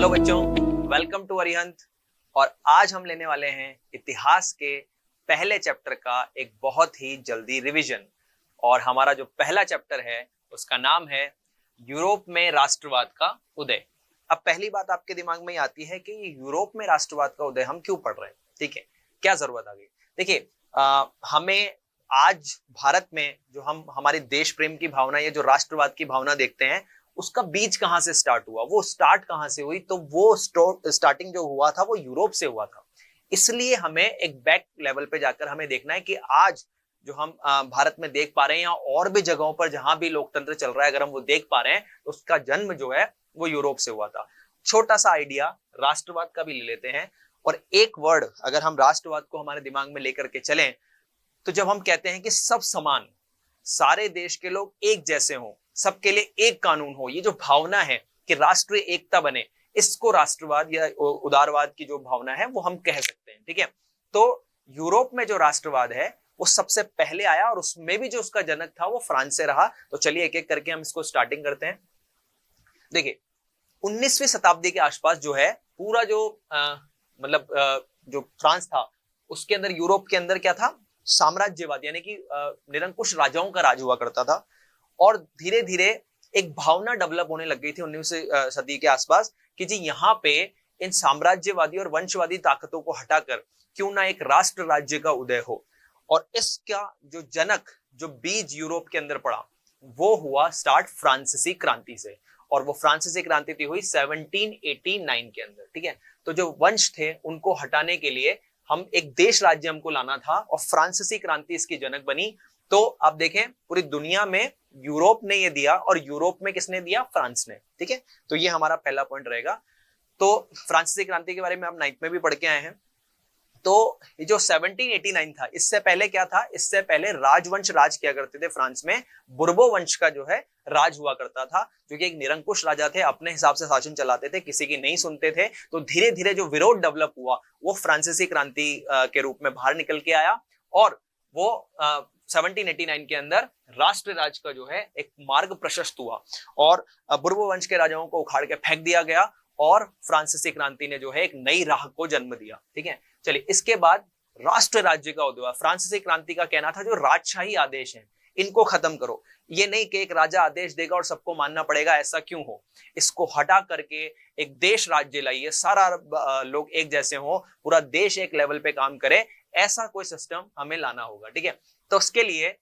Hello बच्चों, welcome to Arihant. और आज हम लेने वाले हैं इतिहास के पहले चैप्टर का एक बहुत ही जल्दी रिवीजन। और हमारा जो पहला चैप्टर है उसका नाम है यूरोप में राष्ट्रवाद का उदय। अब पहली बात आपके दिमाग में आती है कि यूरोप में राष्ट्रवाद का उदय हम क्यों पढ़ रहे हैं, ठीक है, क्या जरूरत आ गई। देखिए, हमें आज भारत में जो हम हमारे देश प्रेम की भावना, ये जो राष्ट्रवाद की भावना देखते हैं, उसका बीज कहां से स्टार्ट हुआ, वो स्टार्ट कहां से हुई, तो वो स्टार्टिंग जो हुआ था वो यूरोप से हुआ था। इसलिए हमें एक बैक लेवल पे जाकर हमें देखना है कि आज जो हम भारत में देख पा रहे हैं या और भी जगहों पर जहां भी लोकतंत्र चल रहा है, अगर हम वो देख पा रहे हैं तो उसका जन्म जो है वो यूरोप से हुआ था। छोटा सा आइडिया राष्ट्रवाद का भी ले लेते हैं। और एक वर्ड अगर हम राष्ट्रवाद को हमारे दिमाग में लेकर के चलें, तो जब हम कहते हैं कि सब समान, सारे देश के लोग एक जैसे हों, सबके लिए एक कानून हो, ये जो भावना है कि राष्ट्रीय एकता बने, इसको राष्ट्रवाद या उदारवाद की जो भावना है वो हम कह सकते हैं, ठीक है। तो यूरोप में जो राष्ट्रवाद है वो सबसे पहले आया और उसमें भी जो उसका जनक था वो फ्रांस से रहा। तो चलिए एक एक करके हम इसको स्टार्टिंग करते हैं। देखिए, 19वीं शताब्दी के आसपास जो है पूरा जो जो फ्रांस था उसके अंदर, यूरोप के अंदर क्या था, साम्राज्यवाद यानी कि निरंकुश राजाओं का राज हुआ करता था। और धीरे धीरे एक भावना डेवलप होने लग गई थी 19वीं सदी के आसपास कि जी यहाँ पे इन साम्राज्यवादी और वंशवादी ताकतों को हटाकर क्यों ना एक राष्ट्र राज्य का उदय हो। और इसका जो जनक, जो बीज यूरोप के अंदर पड़ा, वो हुआ स्टार्ट फ्रांसीसी क्रांति से। और वो फ्रांसीसी क्रांति थी हुई 1789 के अंदर, ठीक है। तो जो वंश थे उनको हटाने के लिए हम एक देश राज्य हमको लाना था और फ्रांसीसी क्रांति इसकी जनक बनी। तो आप देखें, पूरी दुनिया में यूरोप ने ये दिया और यूरोप में किसने दिया, फ्रांस ने, ठीक है। तो ये हमारा पहला पॉइंट रहेगा। तो फ्रांसीसी क्रांति के बारे में आप 9th में भी पढ़ के आए हैं। तो ये जो 1789 था, इससे पहले क्या था, इससे पहले राजवंश राज किया करते थे फ्रांस में। बुर्बो वंश का जो है राज हुआ करता था, जो कि एक निरंकुश राजा थे, अपने हिसाब से शासन चलाते थे, किसी की नहीं सुनते थे। तो धीरे धीरे जो विरोध डेवलप हुआ वो फ्रांसीसी क्रांति के रूप में बाहर निकल के आया। और वो 1789 के अंदर राष्ट्र राज का जो है एक मार्ग प्रशस्त हुआ और बुर्बो वंश के राजाओं को उखाड़ के फेंक दिया गया और फ्रांसीसी क्रांति ने जो है एक नई राह को जन्म दिया, ठीक है। चलिए, इसके बाद राष्ट्र राज्य का उदय हुआ। फ्रांसीसी क्रांति का कहना था जो राजशाही आदेश हैं इनको खत्म करो। ये नहीं कि एक राजा आदेश देगा और सबको मानना पड़ेगा, ऐसा क्यों हो। इसको हटा करके एक देश राज्य लाइए, सारा लोग एक जैसे हो, पूरा देश एक लेवल पे काम करे, ऐसा कोई सिस्टम हमें लाना होगा, ठीक है। तो उसके लिए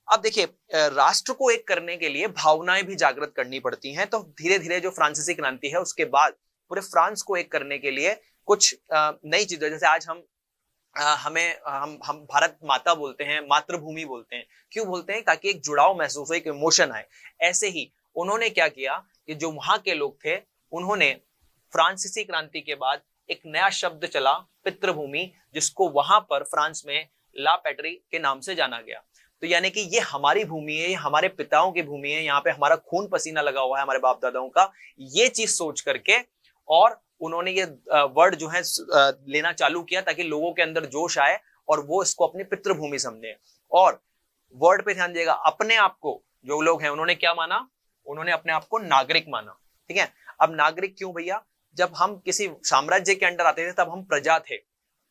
अब देखिए, राष्ट्र को एक करने के लिए भावनाएं भी जागृत करनी पड़ती हैं। तो धीरे धीरे जो फ्रांसीसी क्रांति है उसके बाद पूरे फ्रांस को एक करने के लिए कुछ नई चीजें, जैसे आज हम भारत माता बोलते हैं, मातृभूमि बोलते हैं। क्यों बोलते हैं? ताकि एक जुड़ाव महसूस हो, एक इमोशन आए। ऐसे ही उन्होंने क्या किया कि जो वहां के लोग थे उन्होंने फ्रांसीसी क्रांति के बाद एक नया शब्द चला, पितृभूमि, जिसको वहां पर फ्रांस में ला पैट्री के नाम से जाना गया। तो यानी कि ये हमारी भूमि है, ये हमारे पिताओं की भूमि है, यहाँ पे हमारा खून पसीना लगा हुआ है, हमारे बाप दादाओं का, ये चीज सोच करके और उन्होंने ये वर्ड जो है लेना चालू किया ताकि लोगों के अंदर जोश आए और वो इसको अपनी पितृभूमि समझे। और वर्ड पे ध्यान दिएगा, अपने आप को जो लोग हैं उन्होंने क्या माना, उन्होंने अपने आप को नागरिक माना, ठीक है। अब नागरिक क्यों भैया? जब हम किसी साम्राज्य के अंडर आते थे तब हम प्रजा थे,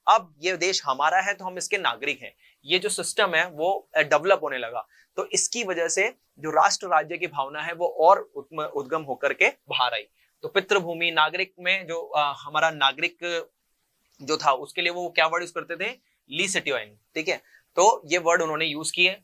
अब ये देश हमारा है तो हम इसके नागरिक हैं। ये जो सिस्टम है वो डेवलप होने लगा। तो इसकी वजह से जो राष्ट्र राज्य की भावना है वो और उद्गम होकर के बाहर आई। तो पितृभूमि, नागरिक में जो हमारा नागरिक जो था उसके लिए वो क्या वर्ड यूज करते थे, ली सिटिजन, ठीक है। तो ये वर्ड उन्होंने यूज किए।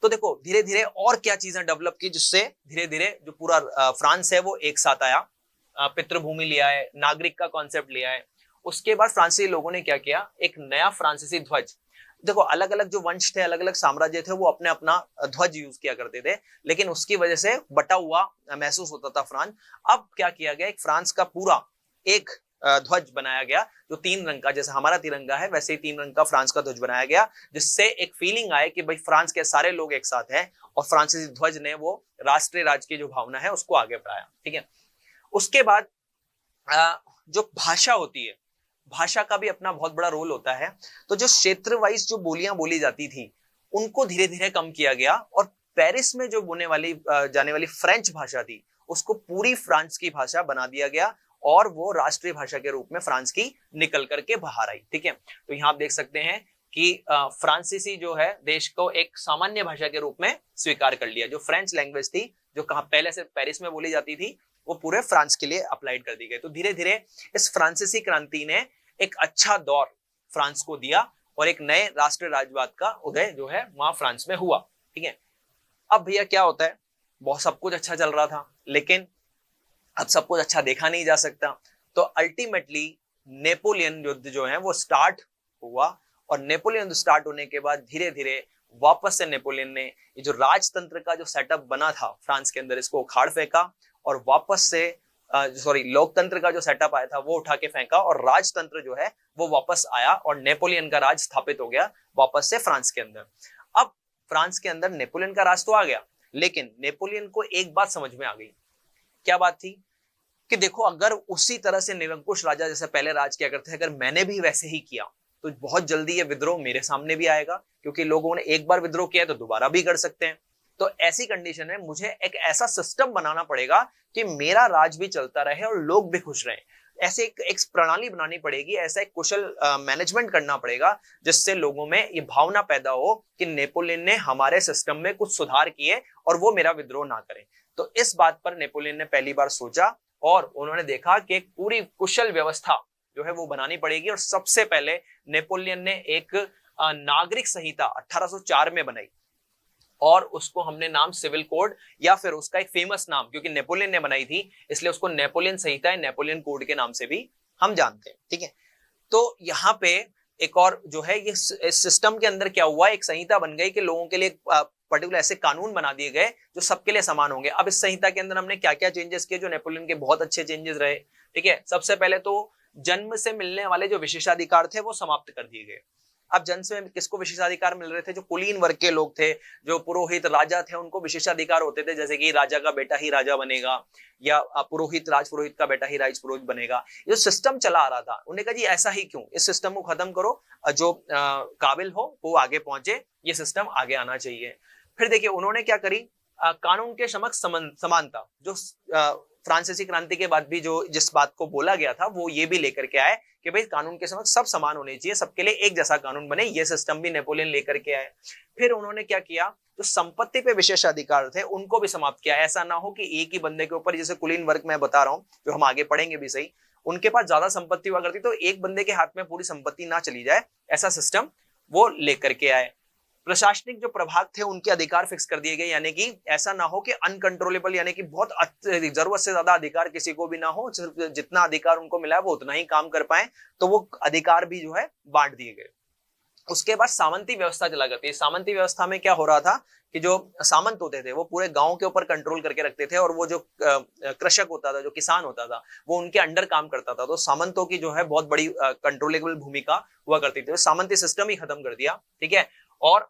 तो देखो धीरे धीरे और क्या चीजें डेवलप की जिससे धीरे धीरे जो पूरा फ्रांस है वो एक साथ आया, पितृभूमि लिया है, नागरिक का कॉन्सेप्ट लिया है। उसके बाद फ्रांसीसी लोगों ने क्या किया, एक नया फ्रांसीसी ध्वज। देखो, अलग अलग जो वंश थे, अलग अलग साम्राज्य थे, वो अपने अपना ध्वज यूज किया करते थे, लेकिन उसकी वजह से बटा हुआ महसूस होता था फ्रांस। अब क्या किया गया, एक फ्रांस का पूरा एक ध्वज बनाया गया जो 3 रंग का, जैसे हमारा तिरंगा है वैसे ही 3 रंग का फ्रांस का ध्वज बनाया गया, जिससे एक फीलिंग आए कि भाई फ्रांस के सारे लोग एक साथ हैं। और फ्रांसीसी ध्वज ने वो राष्ट्रीय राज की जो भावना है उसको आगे बढ़ाया, ठीक है। उसके बाद जो भाषा होती है, भाषा का भी अपना बहुत बड़ा रोल होता है। तो जो क्षेत्र वाइज जो बोलियां बोली जाती थी उनको धीरे धीरे कम किया गया और पेरिस में जो जाने वाली फ्रेंच भाषा थी उसको पूरी फ्रांस की भाषा बना दिया गया और वो राष्ट्रीय भाषा के रूप में फ्रांस की निकल करके बाहर आई। ठीक है, तो यहाँ आप देख सकते हैं कि फ्रांसीसी जो है देश को एक सामान्य भाषा के रूप में स्वीकार कर लिया। जो फ्रेंच लैंग्वेज थी, जो कहाँ पहले से पेरिस में बोली जाती थी, वो पूरे फ्रांस के लिए अप्लाइड कर दी गई। तो धीरे धीरे इस फ्रांसीसी क्रांति ने एक अच्छा दौर फ्रांस को दिया और एक नए राष्ट्र राजवाद का उदय जो है वहां फ्रांस में हुआ। ठीक है, अब भैया क्या होता है, बहुत सब कुछ अच्छा चल रहा था, लेकिन अब सब कुछ अच्छा देखा नहीं जा सकता। तो अल्टीमेटली नेपोलियन युद्ध जो है वो स्टार्ट हुआ, और नेपोलियन युद्ध स्टार्ट होने के बाद धीरे धीरे वापस से नेपोलियन ने ये जो राजतंत्र का जो सेटअप बना था फ्रांस के अंदर, इसको उखाड़ फेंका और वापस से लोकतंत्र का जो सेटअप आया था वो उठा के फेंका, और राजतंत्र जो है वो वापस आया और नेपोलियन का राज स्थापित हो गया वापस से फ्रांस के अंदर। अब फ्रांस के अंदर नेपोलियन का राज तो आ गया, लेकिन नेपोलियन को एक बात समझ में आ गई। क्या बात थी? कि देखो, अगर उसी तरह से निरंकुश राजा जैसे पहले राज किया करते हैं, अगर मैंने भी वैसे ही किया तो बहुत जल्दी ये विद्रोह मेरे सामने भी आएगा, क्योंकि लोगों ने एक बार विद्रोह किया तो दोबारा भी कर सकते हैं। तो ऐसी कंडीशन में मुझे एक ऐसा सिस्टम बनाना पड़ेगा कि मेरा राज भी चलता रहे और लोग भी खुश रहें। ऐसे एक प्रणाली बनानी पड़ेगी, ऐसा एक कुशल मैनेजमेंट करना पड़ेगा जिससे लोगों में ये भावना पैदा हो कि नेपोलियन ने हमारे सिस्टम में कुछ सुधार किए और वो मेरा विद्रोह ना करें। तो इस बात पर नेपोलियन ने पहली बार सोचा और उन्होंने देखा कि एक पूरी कुशल व्यवस्था जो है वो बनानी पड़ेगी। और सबसे पहले नेपोलियन ने एक नागरिक संहिता 1804 में बनाई, और उसको हमने नाम सिविल कोड, या फिर उसका एक फेमस नाम, क्योंकि नेपोलियन ने बनाई थी इसलिए उसको नेपोलियन संहिता, नेपोलियन कोड के नाम से भी हम जानते हैं। ठीक है, तो यहाँ पे एक और जो है ये सिस्टम के अंदर क्या हुआ, एक संहिता बन गई कि लोगों के लिए पर्टिकुलर ऐसे कानून बना दिए गए जो सबके लिए समान होंगे। अब इस संहिता के अंदर हमने क्या क्या चेंजेस किए जो नेपोलियन के बहुत अच्छे चेंजेस रहे। ठीक है, सबसे पहले तो जन्म से मिलने वाले जो विशेषाधिकार थे वो समाप्त कर दिए गए। अब जन्म से किसको विशेषाधिकार मिल रहे थे? जो कुलीन वर्ग के लोग थे, जो पुरोहित राजा थे, उनको विशेषाधिकार होते थे, जैसे कि राजा का बेटा ही राजा बनेगा, या पुरोहित राजपुरोहित का बेटा ही राजपुरोहित बनेगा। ये सिस्टम चला आ रहा था, उन्होंने कहा जी ऐसा ही क्यों, इस सिस्टम को खत्म करो, जो काबिल हो वो आगे पहुंचे, ये सिस्टम आगे आना चाहिए। फिर देखिए उन्होंने क्या करी, कानून के समक्ष समानता, जो फ्रांसीसी क्रांति के बाद भी जो जिस बात को बोला गया था वो ये भी लेकर के आए कि भाई कानून के समक्ष सब समान होने चाहिए, सबके लिए एक जैसा कानून बने। ये सिस्टम भी नेपोलियन लेकर के आए। फिर उन्होंने क्या किया, जो संपत्ति पे विशेष अधिकार थे उनको भी समाप्त किया। ऐसा ना हो कि एक ही बंदे के ऊपर, जैसे कुलीन वर्ग मैं बता रहा हूँ जो हम आगे पढ़ेंगे भी सही, उनके पास ज्यादा संपत्ति हुआ करती तो एक बंदे के हाथ में पूरी संपत्ति ना चली जाए, ऐसा सिस्टम वो लेकर के आए। प्रशासनिक जो प्रभाग थे उनके अधिकार फिक्स कर दिए गए, यानी कि ऐसा ना हो कि अनकंट्रोलेबल, यानी कि बहुत जरूरत से ज्यादा अधिकार किसी को भी ना हो, जितना अधिकार उनको मिला है वो उतना ही काम कर पाए, तो वो अधिकार भी जो है बांट दिए गए। उसके बाद सामंती व्यवस्था चला करती है। सामंती व्यवस्था में क्या हो रहा था कि जो सामंत होते थे वो पूरे गांव के ऊपर कंट्रोल करके रखते थे, और वो जो कृषक होता था, जो किसान होता था, वो उनके अंडर काम करता था। तो सामंतों की जो है बहुत बड़ी कंट्रोलेबल भूमिका हुआ करती थी। सामंती सिस्टम ही खत्म कर दिया। ठीक है, और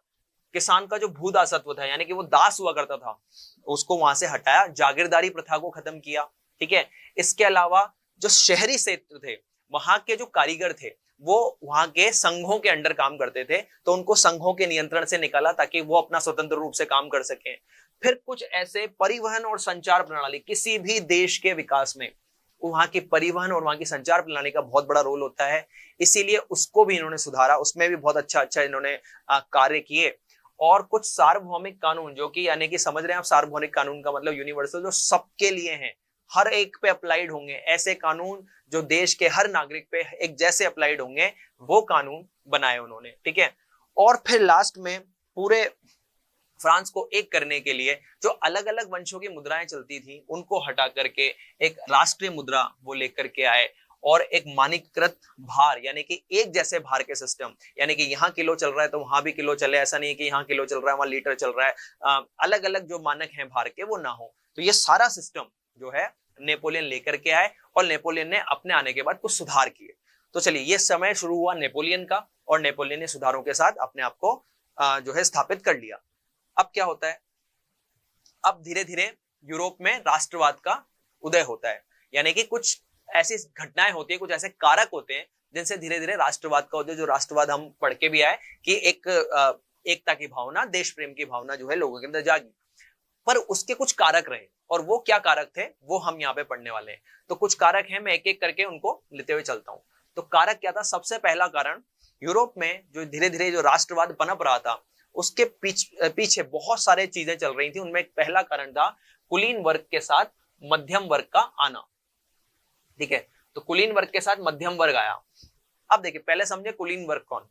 किसान का जो भूदासत्व था, यानी कि वो दास हुआ करता था, उसको वहां से हटाया, जागीरदारी प्रथा को खत्म किया। ठीक है, इसके अलावा जो शहरी क्षेत्र थे वहां के जो कारीगर थे वो वहां के संघों के अंडर काम करते थे, तो उनको संघों के नियंत्रण से निकाला ताकि वो अपना स्वतंत्र रूप से काम कर सकें। फिर कुछ ऐसे परिवहन और संचार प्रणाली, किसी भी देश के विकास में वहां की परिवहन और वहां की संचार प्रणाली का बहुत बड़ा रोल होता है, इसीलिए उसको भी इन्होंने सुधारा, उसमें भी बहुत अच्छा इन्होंने कार्य किए। और कुछ सार्वभौमिक कानून, जो कि यानी कि समझ रहे हैं आप, सार्वभौमिक कानून का मतलब यूनिवर्सल, जो सबके लिए हैं, हर एक पे अप्लाइड होंगे, ऐसे कानून जो देश के हर नागरिक पे एक जैसे अप्लाइड होंगे, वो कानून बनाए उन्होंने। ठीक है, और फिर लास्ट में पूरे फ्रांस को एक करने के लिए जो अलग अलग वंशों की मुद्राएं चलती थी उनको हटा करके एक राष्ट्रीय मुद्रा वो लेकर के आए, और एक मानकीकृत भार, यानी कि एक जैसे भार के सिस्टम, यानी कि यहाँ किलो चल रहा है तो वहां भी किलो चले, ऐसा नहीं है कि यहाँ किलो चल रहा है वहां लीटर चल रहा है, अलग अलग जो मानक हैं भार के वो ना हो। तो ये सारा सिस्टम जो है नेपोलियन लेकर के आए, और नेपोलियन ने अपने आने के बाद कुछ सुधार किए। तो चलिए, ये समय शुरू हुआ नेपोलियन का, और नेपोलियन ने सुधारों के साथ अपने आप को जो है स्थापित कर लिया। अब क्या होता है, अब धीरे धीरे यूरोप में राष्ट्रवाद का उदय होता है, यानी कि कुछ ऐसी घटनाएं होती है, कुछ ऐसे कारक होते हैं जिनसे धीरे धीरे राष्ट्रवाद का उदय, जो राष्ट्रवाद हम पढ़ के भी आए कि एक एकता की भावना, देश प्रेम की भावना जो है लोगों के अंदर जागी। पर उसके कुछ कारक रहे, और वो क्या कारक थे वो हम यहाँ पे पढ़ने वाले हैं। तो कुछ कारक हैं, मैं एक एक करके उनको लेते हुए चलता हूँ। तो कारक क्या था? सबसे पहला कारण, यूरोप में जो धीरे धीरे जो राष्ट्रवाद पनप रहा था उसके पीछे बहुत सारे चीजें चल रही थी। उनमें एक पहला कारण था कुलीन वर्ग के साथ मध्यम वर्ग का आना। ठीक है, तो कुलीन वर्ग के साथ मध्यम वर्ग आया। अब देखिए, पहले समझे कुलीन वर्ग कौन।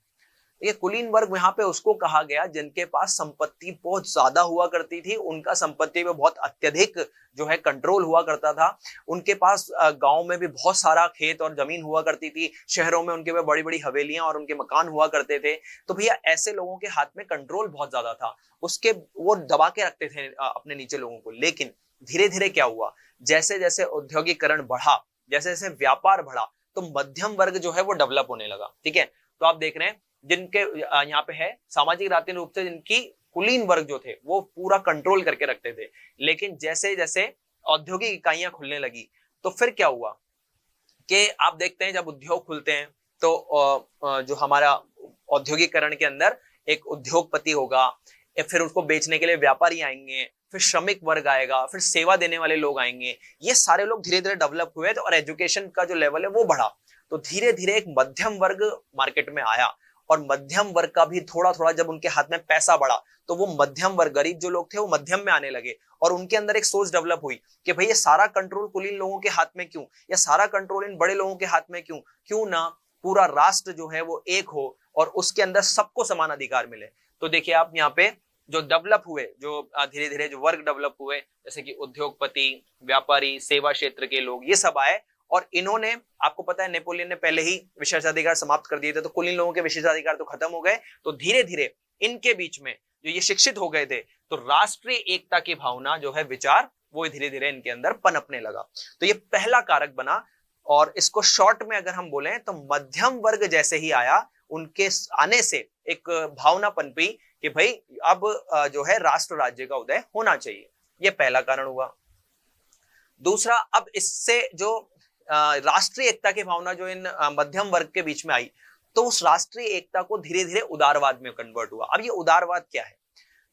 ये कुलीन वर्ग यहाँ पे उसको कहा गया जिनके पास संपत्ति बहुत ज्यादा हुआ करती थी, उनका संपत्ति पे बहुत अत्यधिक जो है कंट्रोल हुआ करता था। उनके पास गांव में भी बहुत सारा खेत और जमीन हुआ करती थी, शहरों में उनके पे बड़ी बड़ी हवेलियां और उनके मकान हुआ करते थे। तो भैया ऐसे लोगों के हाथ में कंट्रोल बहुत ज्यादा था, उसके वो दबा के रखते थे अपने नीचे लोगों को। लेकिन धीरे धीरे क्या हुआ, जैसे जैसे औद्योगिकरण बढ़ा, जैसे जैसे व्यापार बढ़ा, तो मध्यम वर्ग जो है वो डेवलप होने लगा। ठीक है, तो आप देख रहे हैं जिनके यहाँ पे है सामाजिक राजनीतिक रूप से जिनकी कुलीन वर्ग जो थे वो पूरा कंट्रोल करके रखते थे। लेकिन जैसे जैसे औद्योगिक इकाइयां खुलने लगी तो फिर क्या हुआ कि आप देखते हैं जब उद्योग खुलते हैं तो जो हमारा औद्योगिकरण के अंदर एक उद्योगपति होगा, फिर उसको बेचने के लिए व्यापारी आएंगे, फिर श्रमिक वर्ग आएगा, फिर सेवा देने वाले लोग आएंगे। ये सारे लोग धीरे धीरे डेवलप हुए और एजुकेशन का जो लेवल है वो बढ़ा। तो धीरे धीरे एक मध्यम वर्ग मार्केट में आया, और मध्यम वर्ग का भी थोड़ा थोड़ा जब उनके हाथ में पैसा बढ़ा तो वो मध्यम वर्ग, गरीब जो लोग थे वो मध्यम में आने लगे। और उनके अंदर एक सोच डेवलप हुई कि भाई ये सारा कंट्रोल कुलीन लोगों के हाथ में क्यों, या सारा कंट्रोल इन बड़े लोगों के हाथ में क्यों, क्यों ना पूरा राष्ट्र जो है वो एक हो और उसके अंदर सबको समान अधिकार मिले। तो देखिए आप यहाँ पे जो डेवलप हुए, जो धीरे धीरे जो वर्ग डेवलप हुए, जैसे कि उद्योगपति, व्यापारी, सेवा क्षेत्र के लोग, ये सब आए। और इन्होंने, आपको पता है नेपोलियन ने पहले ही विशेषाधिकार समाप्त कर दिए थे, तो कुलीन लोगों के विशेषाधिकार तो खत्म हो गए। तो धीरे धीरे इनके बीच में जो ये शिक्षित हो गए थे, तो राष्ट्रीय एकता की भावना जो है, विचार, वो धीरे धीरे इनके अंदर पनपने लगा। तो ये पहला कारक बना। और इसको शॉर्ट में अगर हम बोलें तो मध्यम वर्ग जैसे ही आया, उनके आने से एक भावना पनपी कि भाई अब जो है राष्ट्र राज्य का उदय होना चाहिए। ये पहला कारण हुआ। दूसरा, अब इससे जो राष्ट्रीय एकता की भावना जो इन मध्यम वर्ग के बीच में आई, तो उस राष्ट्रीय एकता को धीरे धीरे उदारवाद में कन्वर्ट हुआ। अब ये उदारवाद क्या है?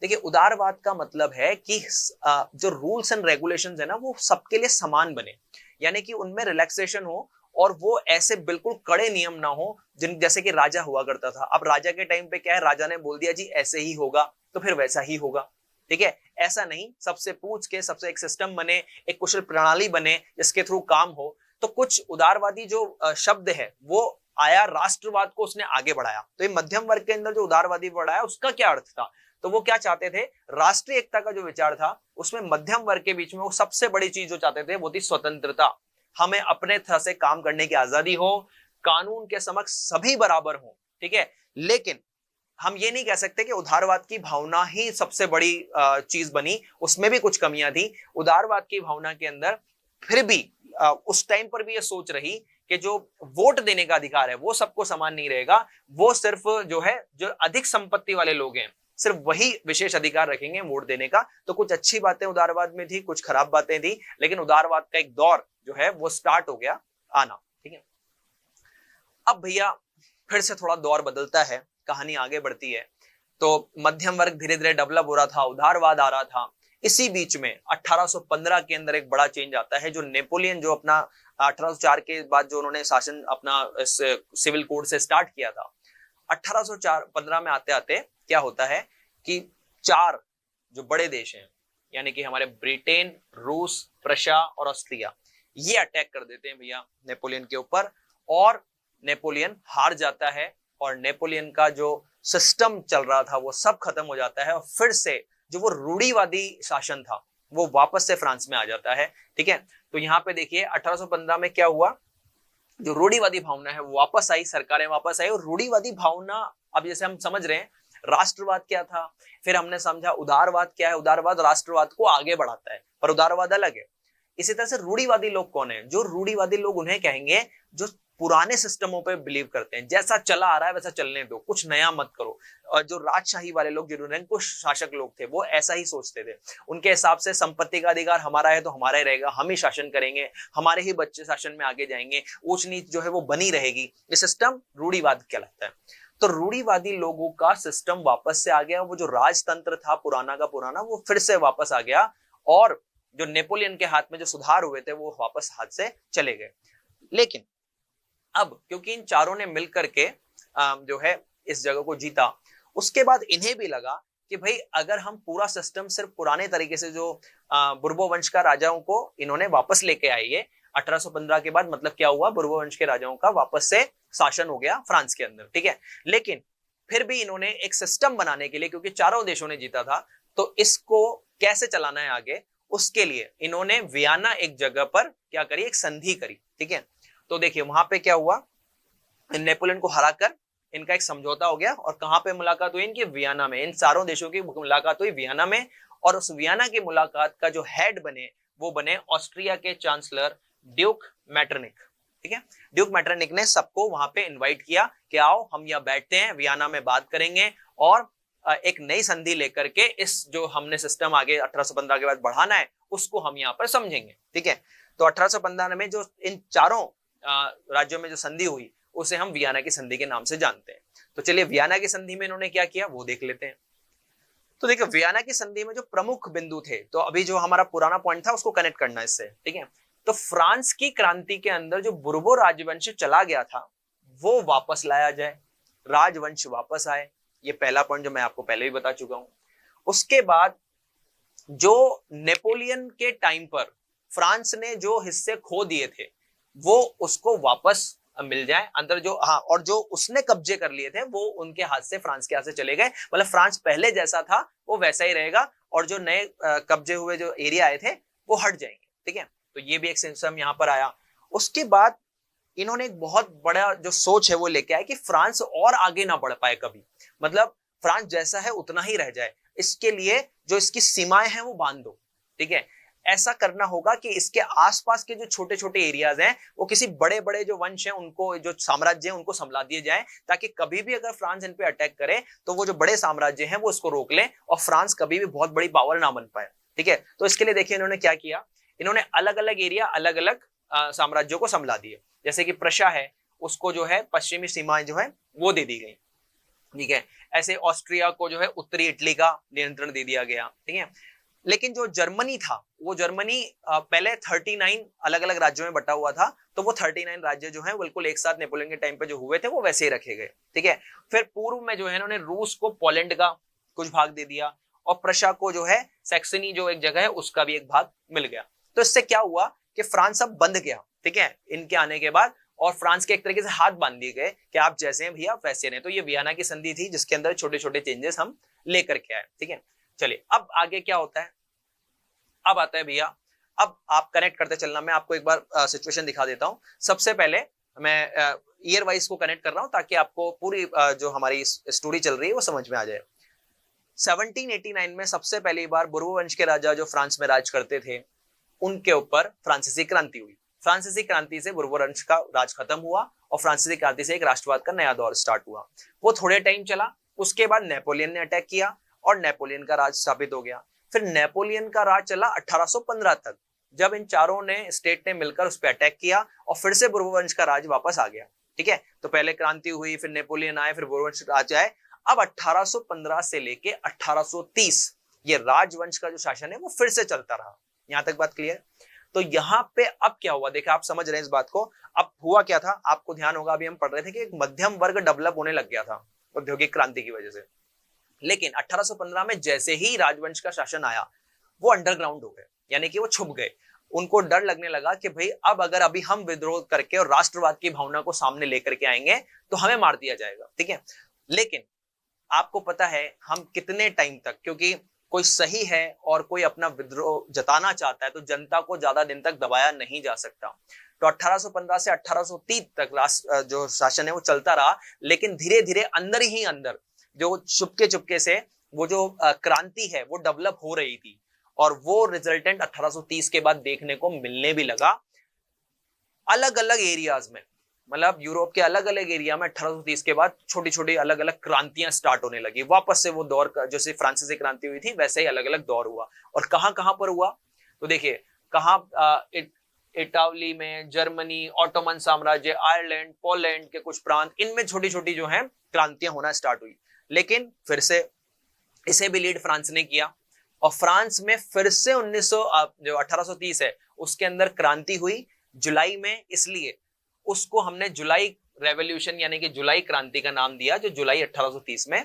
देखिए, उदारवाद का मतलब है कि जो रूल्स एंड रेगुलेशंस है ना, वो सबके लिए समान बने, यानी कि उनमें रिलैक्सेशन हो, और वो ऐसे बिल्कुल कड़े नियम ना हो जिन जैसे कि राजा हुआ करता था। अब राजा के टाइम पे क्या है, राजा ने बोल दिया जी ऐसे ही होगा तो फिर वैसा ही होगा। ठीक है, ऐसा नहीं, सबसे पूछ के, सबसे एक सिस्टम बने, एक कुशल प्रणाली बने जिसके थ्रू काम हो। तो कुछ उदारवादी जो शब्द है वो आया, राष्ट्रवाद को उसने आगे बढ़ाया। तो ये मध्यम वर्ग के अंदर जो उदारवादी बढ़ाया उसका क्या अर्थ था? तो वो क्या चाहते थे, राष्ट्रीय एकता का जो विचार था उसमें मध्यम वर्ग के बीच में वो सबसे बड़ी चीज जो चाहते थे वो थी स्वतंत्रता। हमें अपने तरह से काम करने की आजादी हो, कानून के समक्ष सभी बराबर हो। ठीक है, लेकिन हम ये नहीं कह सकते कि उदारवाद की भावना ही सबसे बड़ी चीज बनी, उसमें भी कुछ कमियां थी। उदारवाद की भावना के अंदर फिर भी उस टाइम पर भी ये सोच रही कि जो वोट देने का अधिकार है वो सबको समान नहीं रहेगा, वो सिर्फ जो है जो अधिक संपत्ति वाले लोग हैं सिर्फ वही विशेष अधिकार रखेंगे वोट देने का। तो कुछ अच्छी बातें उदारवाद में थी, कुछ खराब बातें थी, लेकिन उदारवाद का एक दौर जो है वो स्टार्ट हो गया आना। ठीक है, अब भैया फिर से थोड़ा दौर बदलता है, कहानी आगे बढ़ती है। तो मध्यम वर्ग धीरे धीरे डेवलप हो रहा था, उदारवाद आ रहा था। इसी बीच में 1815 के अंदर एक बड़ा चेंज आता है, जो नेपोलियन जो अपना 1804 के बाद जो उन्होंने शासन अपना इस सिविल कोड से स्टार्ट किया था, 1815 में आते आते क्या होता है कि 4 जो बड़े देश हैं, यानी कि हमारे ब्रिटेन, रूस, प्रशा और ऑस्ट्रिया, ये अटैक कर देते हैं भैया नेपोलियन के ऊपर, और नेपोलियन हार जाता है, और नेपोलियन का जो सिस्टम चल रहा था वो सब खत्म हो जाता है, और फिर से जो वो रूढ़िवादी शासन था वो वापस से फ्रांस में आ जाता है। ठीक है, तो यहाँ पे देखिए 1815 में क्या हुआ, जो रूढ़िवादी भावना है वो वापस आई, सरकारें वापस आई। और रूढ़िवादी भावना, अब जैसे हम समझ रहे हैं राष्ट्रवाद क्या था, फिर हमने समझा उदारवाद क्या है। उदारवाद राष्ट्रवाद को आगे बढ़ाता है, पर उदारवाद अलग है। इसी तरह से रूढ़िवादी लोग कौन है? जो रूढ़िवादी लोग उन्हें कहेंगे जो पुराने सिस्टमों पे बिलीव करते हैं, जैसा चला आ रहा है वैसा चलने दो, कुछ नया मत करो। और जो राजशाही वाले लोग, जो निरंकुश शासक लोग थे, वो ऐसा ही सोचते थे। उनके हिसाब से संपत्ति का अधिकार हमारा है तो हमारा ही रहेगा, हम ही शासन करेंगे, हमारे ही बच्चे शासन में आगे जाएंगे, ऊंच नीच जो है वो बनी रहेगी। ये सिस्टम रूढ़िवाद कहलाता है। तो रूढ़िवादी लोगों का सिस्टम वापस से आ गया, वो जो राजतंत्र था पुराना का पुराना वो फिर से वापस आ गया, और जो नेपोलियन के हाथ में जो सुधार हुए थे वो वापस हाथ से चले गए। लेकिन अब क्योंकि इन चारों ने मिलकर के जो है इस जगह को जीता, उसके बाद इन्हें भी लगा कि भाई अगर हम पूरा सिस्टम सिर्फ पुराने तरीके से जो बुर्बो वंश का राजाओं को इन्होंने वापस लेके आए, ये 1815 के बाद मतलब क्या हुआ, बुर्बो वंश के राजाओं का वापस से शासन हो गया फ्रांस के अंदर, ठीक है। लेकिन फिर भी इन्होंने एक सिस्टम बनाने के लिए, क्योंकि चारों देशों ने जीता था, तो इसको कैसे चलाना है आगे, उसके लिए इन्होंने वियना एक जगह पर क्या करी, एक संधि करी, ठीक है। तो देखिए वहां पे क्या हुआ, नेपोलियन को हराकर इनका एक समझौता हो गया, और कहां पे मुलाकात हुई इनकी, वियना में। इन चारों देशों की मुलाकात हुई वियना में, और उस वियना की मुलाकात का जो हेड बने वो बने ऑस्ट्रिया के चांसलर ड्यूक मैटरनिक, ठीक है। ड्यूक मैटरनिक ने सबको वहां पे इनवाइट किया कि आओ हम यहाँ बैठते हैं, वियना में बात करेंगे, और एक नई संधि लेकर के इस जो हमने सिस्टम आगे 1815 के बाद बढ़ाना है उसको हम यहाँ पर समझेंगे, ठीक है। तो 1815 में जो इन चारों राज्यों में जो संधि हुई उसे हम वियना की संधि के नाम से जानते हैं। तो चलिए वियना की संधि में इन्होंने क्या किया वो देख लेते हैं। तो देखिए वियना की संधि में जो प्रमुख बिंदु थे, तो अभी जो हमारा पुराना पॉइंट था उसको कनेक्ट करना इससे, ठीक है। तो फ्रांस की क्रांति के अंदर जो बुर्बो राजवंश चला गया था वो वापस लाया जाए, राजवंश वापस आए, ये पहला पॉइंट जो मैं आपको पहले भी बता चुका हूं। उसके बाद जो नेपोलियन के टाइम पर फ्रांस ने जो हिस्से खो दिए थे वो उसको वापस मिल जाए अंदर, जो हाँ, और जो उसने कब्जे कर लिए थे वो उनके हाथ से, फ्रांस के हाथ से चले गए, मतलब फ्रांस पहले जैसा था वो वैसा ही रहेगा, और जो नए कब्जे हुए जो एरिया आए थे वो हट जाएंगे, ठीक है। तो ये भी एक सिस्टम यहाँ पर आया। उसके बाद इन्होंने एक बहुत बड़ा जो सोच है वो लेके आए कि फ्रांस और आगे ना बढ़ पाए कभी, मतलब फ्रांस जैसा है उतना ही रह जाए, इसके लिए जो इसकी सीमाएं हैं वो बांध दो, ठीक है। ऐसा करना होगा कि इसके आसपास के जो छोटे छोटे एरियाज हैं वो किसी बड़े बड़े जो वंश हैं उनको, जो साम्राज्य हैं उनको संभला दिए जाए, ताकि कभी भी अगर फ्रांस इन पे अटैक करे तो वो जो बड़े साम्राज्य हैं वो इसको रोक लें और फ्रांस कभी भी बहुत बड़ी पावर ना बन पाए, ठीक है। तो इसके लिए देखिए इन्होंने क्या किया, इन्होंने अलग अलग एरिया, अलग अलग साम्राज्यों को संभला दिए। जैसे कि प्रशा है उसको जो है पश्चिमी सीमाएं जो है वो दे दी गई, ठीक है। ऐसे ऑस्ट्रिया को जो है उत्तरी इटली का नियंत्रण दे दिया गया, ठीक है। लेकिन जो जर्मनी था वो जर्मनी पहले 39 अलग अलग राज्यों में बटा हुआ था, तो वो 39 राज्य जो हैं बिल्कुल एक साथ नेपोलियन के टाइम पे जो हुए थे वो वैसे ही रखे गए, ठीक है। फिर पूर्व में जो है इन्होंने रूस को पोलैंड का कुछ भाग दे दिया, और प्रशा को जो है सैक्सनी जो एक जगह है उसका भी एक भाग मिल गया। तो इससे क्या हुआ कि फ्रांस अब बंद गया, ठीक है, इनके आने के बाद, और फ्रांस के एक तरीके से हाथ बांध दिए गए कि आप जैसे हैं भैया वैसे नहीं। तो ये वियना की संधि थी जिसके अंदर छोटे छोटे चेंजेस हम लेकर के आए, ठीक है। चलिए अब आगे क्या होता है, अब आता है भैया, अब आप कनेक्ट करते चलना, मैं आपको एक बार सिचुएशन दिखा देता हूं। सबसे पहले मैं ईयर वाइज को कनेक्ट कर रहा हूं ताकि आपको पूरी जो हमारी स्टोरी चल रही है वो समझ में आ जाए। 1789 में सबसे पहली बार बुर्बो वंश के राजा जो फ्रांस में राज करते थे उनके ऊपर फ्रांसीसी क्रांति हुई। फ्रांसीसी क्रांति से बुर्बो वंश का राज खत्म हुआ और फ्रांसीसी क्रांति से एक राष्ट्रवाद का नया दौर स्टार्ट हुआ। वो थोड़े टाइम चला, उसके बाद नेपोलियन ने अटैक किया और नेपोलियन का राज स्थापित हो गया। फिर नेपोलियन का राज चला 1815 तक, जब इन चारों ने स्टेट ने मिलकर उस पर अटैक किया और फिर से बुर्बो वंश का राज वापस आ गया, ठीक है। तो पहले क्रांति हुई, फिर नेपोलियन आए, फिर बुर्बो वंश राज आए। अब 1815 से लेके 1830 ये राजवंश का जो शासन है वो फिर से चलता रहा। यहां तक बात क्लियर। तो यहाँ पे अब क्या हुआ, देखिए आप समझ रहे हैं इस बात को। अब हुआ क्या था, आपको ध्यान होगा अभी हम पढ़ रहे थे कि एक मध्यम वर्ग डेवलप होने लग गया था औद्योगिक क्रांति की वजह से। लेकिन 1815 में जैसे ही राजवंश का शासन आया वो अंडरग्राउंड हो गए, यानी कि वो छुप गए। उनको डर लगने लगा कि भाई अब अगर अभी हम विद्रोह करके और राष्ट्रवाद की भावना को सामने लेकर के आएंगे तो हमें मार दिया जाएगा, ठीक है। लेकिन आपको पता है हम कितने टाइम तक, क्योंकि कोई सही है और कोई अपना विद्रोह जताना चाहता है तो जनता को ज्यादा दिन तक दबाया नहीं जा सकता। तो 1815 से 1830 तक जो शासन है वो चलता रहा, लेकिन धीरे धीरे अंदर ही अंदर जो चुपके से वो जो क्रांति है वो डेवलप हो रही थी, और वो रिजल्टेंट 1830 के बाद देखने को मिलने भी लगा अलग अलग एरियाज में। मतलब यूरोप के अलग अलग एरिया में 1830 के बाद छोटी छोटी अलग अलग क्रांतियां स्टार्ट होने लगी। वापस से वो दौर जैसे फ्रांसीसी क्रांति हुई थी वैसे ही अलग अलग दौर हुआ। और कहां कहां पर हुआ, तो देखिए कहां इटाली में, जर्मनी, ऑटोमन साम्राज्य, आयरलैंड, पोलैंड के कुछ प्रांत, इनमें छोटी छोटी जो है क्रांतियां होना स्टार्ट हुई। लेकिन फिर से इसे भी लीड फ्रांस ने किया और फ्रांस में फिर से 1830 है उसके अंदर क्रांति हुई जुलाई में, इसलिए उसको हमने जुलाई रेवोल्यूशन यानी कि जुलाई क्रांति का नाम दिया, जो जुलाई 1830 में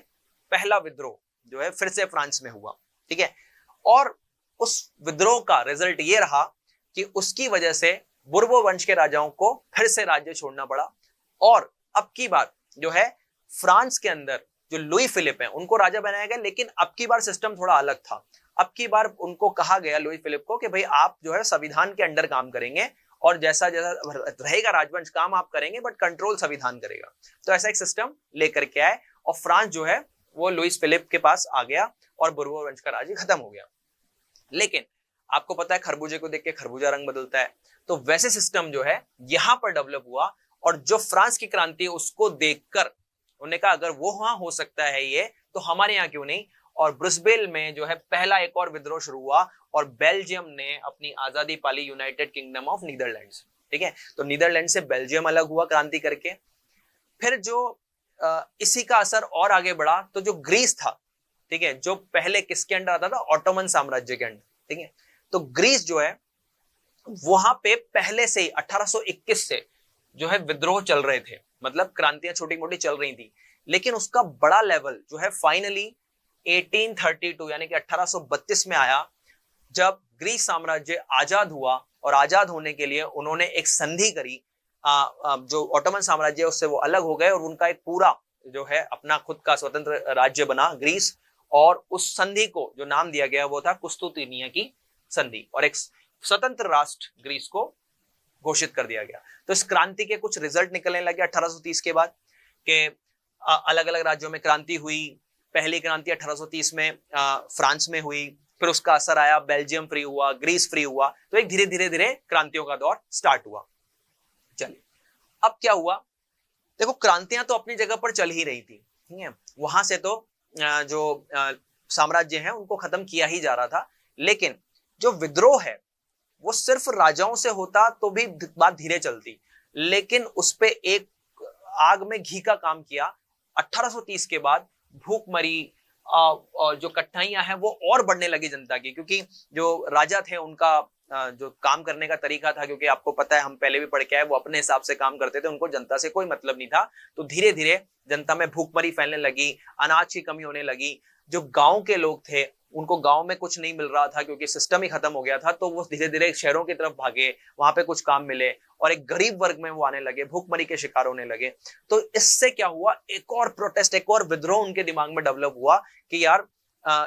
पहला विद्रोह जो है फिर से फ्रांस में हुआ। ठीक है, और उस विद्रोह का रिजल्ट ये रहा कि उसकी वजह से बुर्बो वंश के राजाओं को फिर से राज्य छोड़ना पड़ा। और अब की बार जो है फ्रांस के अंदर जो लुई फिलिप है उनको राजा बनाया गया, लेकिन अब की बार सिस्टम थोड़ा अलग था। अब की बार उनको कहा गया लुई फिलिप को कि भाई आप जो है संविधान के अंडर काम करेंगे और जैसा जैसा रहेगा राजवंश काम आप करेंगे, बट कंट्रोल संविधान करेगा। तो ऐसा एक सिस्टम लेकर के आए और फ्रांस जो है वो लुईस फिलिप के पास आ गया और बुर्बो वंश का राज्य खत्म हो गया। लेकिन आपको पता है खरबूजे को देख के खरबूजा रंग बदलता है, तो वैसे सिस्टम जो है यहां पर डेवलप हुआ और जो फ्रांस की क्रांति है उसको देखकर उन्होंने कहा अगर वो वहां हो सकता है ये, तो हमारे यहाँ क्यों नहीं। और ब्रुसबेल में जो है पहला एक और विद्रोह शुरू हुआ और बेल्जियम ने अपनी आजादी पाली यूनाइटेड किंगडम ऑफ नीदरलैंड्स। ठीक है, तो नीदरलैंड से बेल्जियम अलग हुआ क्रांति करके। फिर जो इसी का असर और आगे बढ़ा तो जो ग्रीस था, ठीक है, जो पहले किसके अंडर आता था, ऑटोमन साम्राज्य के अंडर। ठीक है, तो ग्रीस जो है वहां पे पहले से ही 1821 से जो है विद्रोह चल रहे थे, मतलब क्रांतियां छोटी मोटी चल रही थी, लेकिन उसका बड़ा लेवल जो है फाइनली 1832 यानी कि 1832 में आया, जब ग्रीस साम्राज्य आजाद हुआ। और आजाद होने के लिए उन्होंने एक संधि करी, जो ऑटोमन साम्राज्य उससे वो अलग हो गए और उनका एक पूरा जो है अपना खुद का स्वतंत्र राज्य बना ग्रीस। और उस संधि को जो नाम दिया गया वो था कुस्तुंतिनिया की संधि, और एक स्वतंत्र राष्ट्र ग्रीस को घोषित कर दिया गया। तो इस क्रांति के कुछ रिजल्ट निकलने लगे 1830 के बाद के अलग अलग राज्यों में क्रांति हुई। पहली क्रांति 1830 में फ्रांस में हुई, फिर उसका असर आया, बेल्जियम फ्री हुआ, ग्रीस फ्री हुआ, तो एक धीरे धीरे धीरे क्रांतियों का दौर स्टार्ट हुआ। चलिए अब क्या हुआ, देखो क्रांतियां तो अपनी जगह पर चल ही रही थी, ठीक है, वहां से तो जो साम्राज्य हैं उनको खत्म किया ही जा रहा था। लेकिन जो विद्रोह है वो सिर्फ राजाओं से होता तो भी बात धीरे चलती, लेकिन उस पे एक आग में घी का काम किया। 1830 के बाद भूखमरी और जो कठिनाइयां हैं वो और बढ़ने लगी जनता की, क्योंकि जो राजा थे उनका जो काम करने का तरीका था, क्योंकि आपको पता है हम पहले भी पढ़ के आए, वो अपने हिसाब से काम करते थे, उनको जनता से कोई मतलब नहीं था। तो धीरे धीरे जनता में भूखमरी फैलने लगी, अनाज की कमी होने लगी। जो गांव के लोग थे उनको गांव में कुछ नहीं मिल रहा था क्योंकि सिस्टम ही खत्म हो गया था, तो वो धीरे धीरे शहरों की तरफ भागे, वहां पे कुछ काम मिले और एक गरीब वर्ग में वो आने लगे, भूखमरी के शिकार होने लगे। तो इससे क्या हुआ, एक और प्रोटेस्ट, एक और विद्रोह उनके दिमाग में डेवलप हुआ कि यार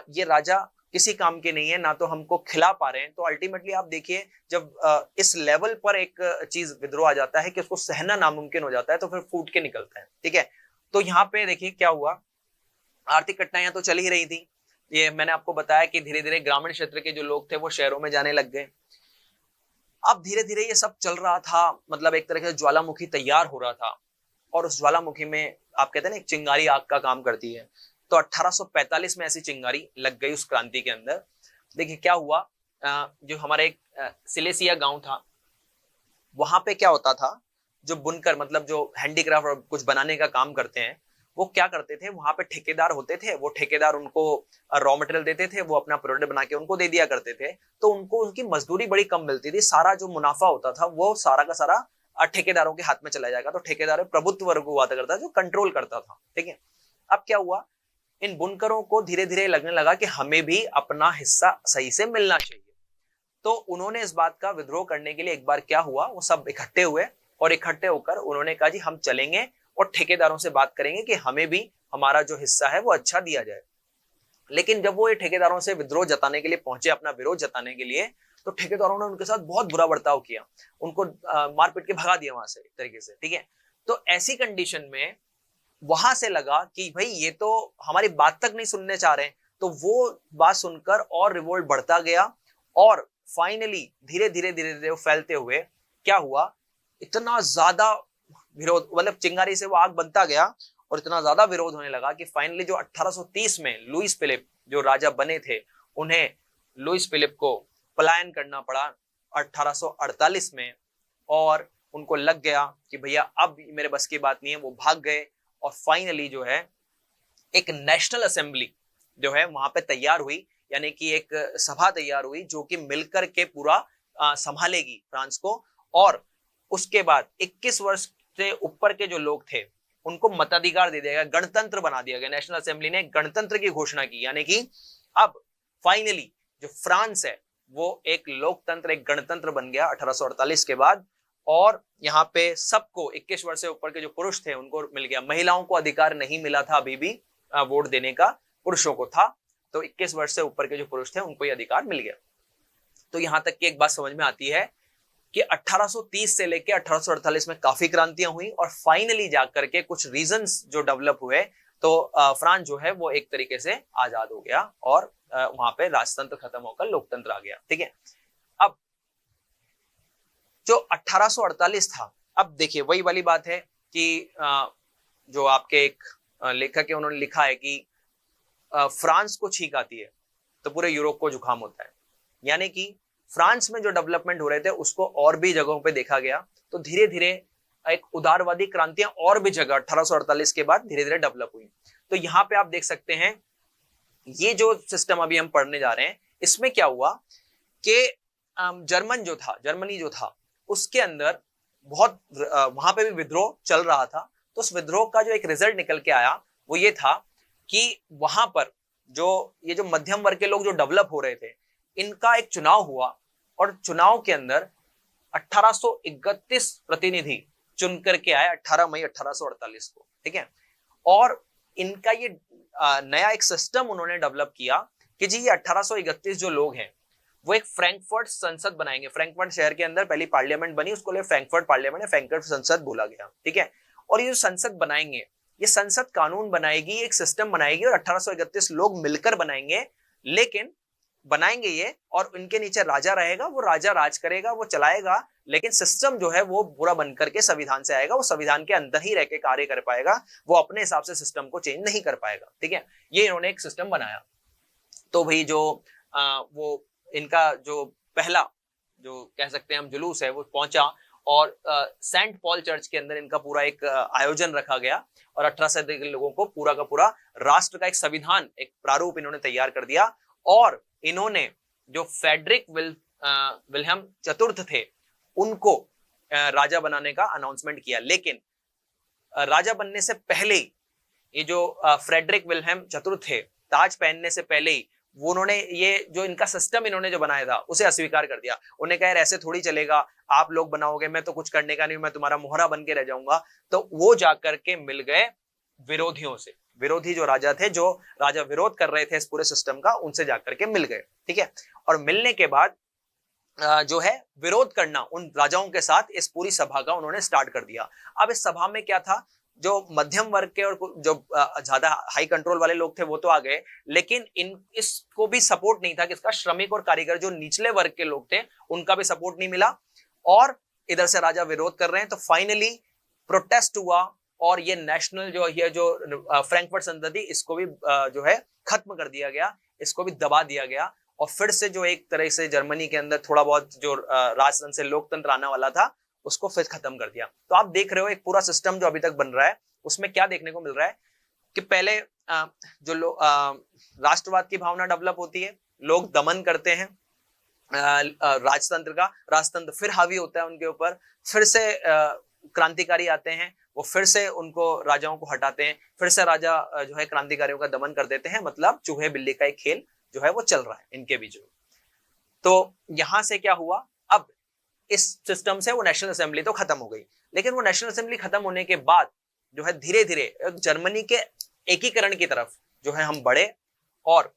ये राजा किसी काम के नहीं है, ना तो हमको खिला पा रहे हैं। तो अल्टीमेटली आप देखिए जब इस लेवल पर एक चीज विद्रोह आ जाता है कि उसको सहना नामुमकिन हो जाता है, तो फिर फूट के निकलता है। ठीक है, तो यहाँ पे देखिए क्या हुआ, आर्थिक कठिनाइयां तो चल ही रही थी। ये मैंने आपको बताया कि धीरे धीरे ग्रामीण क्षेत्र के जो लोग थे वो शहरों में जाने लग गए। अब धीरे धीरे ये सब चल रहा था, मतलब एक तरह से ज्वालामुखी तैयार हो रहा था, और उस ज्वालामुखी में आप कहते हैं ना एक चिंगारी आग का काम करती है। तो 1845 में ऐसी चिंगारी लग गई उस क्रांति के अंदर। देखिए क्या हुआ, जो हमारा एक सिलेसिया गांव था, वहां पे क्या होता था, जो बुनकर मतलब जो हैंडीक्राफ्ट और कुछ बनाने का काम करते हैं, वो क्या करते थे, वहां पे ठेकेदार होते थे, वो ठेकेदार उनको रॉ मटेरियल देते थे, वो अपना प्रोडक्ट बना के उनको दे दिया करते थे। तो उनको उनकी मजदूरी बड़ी कम मिलती थी, सारा जो मुनाफा होता था वो सारा का सारा ठेकेदारों के हाथ में चला जाएगा। तो ठेकेदार प्रभुत्व वर्ग हुआ करता जो कंट्रोल करता था। ठीक है, अब क्या हुआ, इन बुनकरों को धीरे धीरे लगने लगा कि हमें भी अपना हिस्सा सही से मिलना चाहिए। तो उन्होंने इस बात का विद्रोह करने के लिए एक बार क्या हुआ, वो सब इकट्ठे हुए और इकट्ठे होकर उन्होंने कहा जी हम चलेंगे और ठेकेदारों से बात करेंगे कि हमें भी हमारा जो हिस्सा है वो अच्छा दिया जाए। लेकिन जब वो ये ठेकेदारों से विद्रोह जताने के लिए पहुंचे, अपना विरोध जताने के लिए, तो ठेकेदारों ने उनके साथ बहुत बुरा बर्ताव किया, उनको मारपीट के भगा दिया वहां से एक तरीके से। ठीक है, तो ऐसी कंडीशन में वहां से लगा कि भाई ये तो हमारी बात तक नहीं सुनने चाह रहे हैं। तो वो बात सुनकर और रिवोल्ट बढ़ता गया और फाइनली धीरे धीरे धीरे धीरे फैलते हुए क्या हुआ, इतना ज्यादा विरोध, मतलब चिंगारी से वो आग बनता गया और इतना ज्यादा विरोध होने लगा कि फाइनली जो 1830 में लुईस फिलिप जो राजा बने थे, उन्हें लुईस फिलिप को पलायन करना पड़ा 1848 में, और उनको लग गया कि भैया अब मेरे बस की बात नहीं है। वो भाग गए और फाइनली जो है एक नेशनल असेंबली जो है वहां पे तैयार हुई, यानी कि एक सभा तैयार हुई जो कि मिलकर के पूरा संभालेगी फ्रांस को। और उसके बाद 21 वर्ष से ऊपर के जो लोग थे उनको मताधिकार दे दिया गया, गणतंत्र बना दिया गया। नेशनल असेंबली ने गणतंत्र की घोषणा की, यानी कि अब फाइनली जो फ्रांस है वो एक लोकतंत्र, एक गणतंत्र बन गया 1848 के बाद। और यहाँ पे सबको 21 वर्ष से ऊपर के जो पुरुष थे उनको मिल गया। महिलाओं को अधिकार नहीं मिला था अभी भी वोट देने का, पुरुषों को था। तो 21 वर्ष से ऊपर के जो पुरुष थे उनको ये अधिकार मिल गया। तो यहां तक की एक बात समझ में आती है कि 1830 से लेकर 1848 में काफी क्रांतियां हुई और फाइनली जाकर के कुछ रीजंस जो डेवलप हुए तो फ्रांस जो है वो एक तरीके से आजाद हो गया और वहां पे राजतंत्र खत्म होकर लोकतंत्र आ गया। ठीक है, अब जो 1848 था, अब देखिए वही वाली बात है कि जो आपके एक लेखक है उन्होंने लिखा है कि फ्रांस को छींक आती है तो पूरे यूरोप को जुकाम होता है। यानी कि फ्रांस में जो डेवलपमेंट हो रहे थे उसको और भी जगहों पे देखा गया, तो धीरे धीरे एक उदारवादी क्रांतियां और भी जगह 1848 के बाद धीरे धीरे डेवलप हुई। तो यहाँ पे आप देख सकते हैं ये जो सिस्टम अभी हम पढ़ने जा रहे हैं इसमें क्या हुआ कि जर्मनी जो था उसके अंदर बहुत वहां पे भी विद्रोह चल रहा था। तो उस विद्रोह का जो एक रिजल्ट निकल के आया वो ये था कि वहां पर जो ये जो मध्यम वर्ग के लोग जो डेवलप हो रहे थे इनका एक चुनाव हुआ और चुनाव के अंदर 1831 प्रतिनिधि चुन करके आए 18 मई 1848 को। ठीक है, और इनका ये नया एक सिस्टम उन्होंने डेवलप किया कि जी ये 1831 जो लोग हैं वो एक फ्रैंकफर्ट संसद बनाएंगे। फ्रैंकफर्ट शहर के अंदर पहली पार्लियामेंट बनी, उसको लिए फ्रैंकफर्ट पार्लियामेंट या फ्रैंकफर्ट संसद बोला गया। ठीक है, और ये जो संसद बनाएंगे ये संसद कानून बनाएगी, एक सिस्टम बनाएगी और 1831 लोग मिलकर बनाएंगे। लेकिन बनाएंगे ये और इनके नीचे राजा रहेगा, वो राजा राज करेगा, वो चलाएगा, लेकिन सिस्टम जो है वो पूरा बनकर के संविधान से आएगा। वो संविधान के अंदर ही रह के कार्य कर पाएगा, वो अपने हिसाब से सिस्टम को चेंज नहीं कर पाएगा। ठीक है, ये इन्होंने एक सिस्टम बनाया। तो भाई जो वो इनका जो पहला जो कह सकते हैं हम जुलूस है वो पहुंचा और सेंट पॉल चर्च के अंदर इनका पूरा एक आयोजन रखा गया और 18 से अधिक लोगों को पूरा का पूरा राष्ट्र का एक संविधान, एक प्रारूप इन्होंने तैयार कर दिया। और इन्होंने जो फेडरिक विल्हेम चतुर्थ थे उनको राजा बनाने का अनाउंसमेंट किया। लेकिन राजा बनने से पहले ही ये जो फ्रेडरिक विल्हेम चतुर्थ थे, ताज पहनने से पहले ही वो उन्होंने ये जो इनका सिस्टम इन्होंने जो बनाया था उसे अस्वीकार कर दिया। उन्हें कहा ऐसे थोड़ी चलेगा, आप लोग बनाओगे, मैं तो कुछ करने का नहीं, मैं तुम्हारा मोहरा बन के रह जाऊंगा। तो वो जाकर के मिल गए विरोधियों से, विरोधी जो राजा थे, जो राजा विरोध कर रहे थे इस पूरे सिस्टम का, उनसे जाकर के मिल गए। ठीक है, और मिलने के बाद जो है विरोध करना उन राजाओं के साथ इस पूरी सभा का उन्होंने स्टार्ट कर दिया। अब इस सभा में क्या था, जो मध्यम वर्ग के और जो ज्यादा हाई कंट्रोल वाले लोग थे वो तो आ गए, लेकिन इसको भी सपोर्ट नहीं था किसका, श्रमिक और कारीगर जो निचले वर्ग के लोग थे उनका भी सपोर्ट नहीं मिला। और इधर से राजा विरोध कर रहे हैं। तो फाइनली प्रोटेस्ट हुआ और ये नेशनल जो फ्रैंकफर्ट संसद इसको भी जो है खत्म कर दिया गया, इसको भी दबा दिया गया। और फिर से जो एक तरह से जर्मनी के अंदर थोड़ा बहुत जो राजतंत्र से लोकतंत्र आने वाला था उसको फिर खत्म कर दिया। तो आप देख रहे हो एक पूरा सिस्टम जो अभी तक बन रहा है उसमें क्या देखने को मिल रहा है कि पहले जो राष्ट्रवाद की भावना डेवलप होती है, लोग दमन करते हैं राजतंत्र फिर हावी होता है उनके ऊपर, फिर से क्रांतिकारी आते हैं, वो फिर से उनको राजाओं को हटाते हैं, फिर से राजा जो है क्रांतिकारियों का दमन कर देते हैं। मतलब चूहे बिल्ली का एक खेल जो है वो चल रहा है इनके बीच में। तो यहां से क्या हुआ, अब इस सिस्टम से वो नेशनल असेंबली तो खत्म हो गई, लेकिन वो नेशनल असेंबली खत्म होने के बाद जो है धीरे धीरे जर्मनी के एकीकरण की तरफ जो है हम बढ़े। और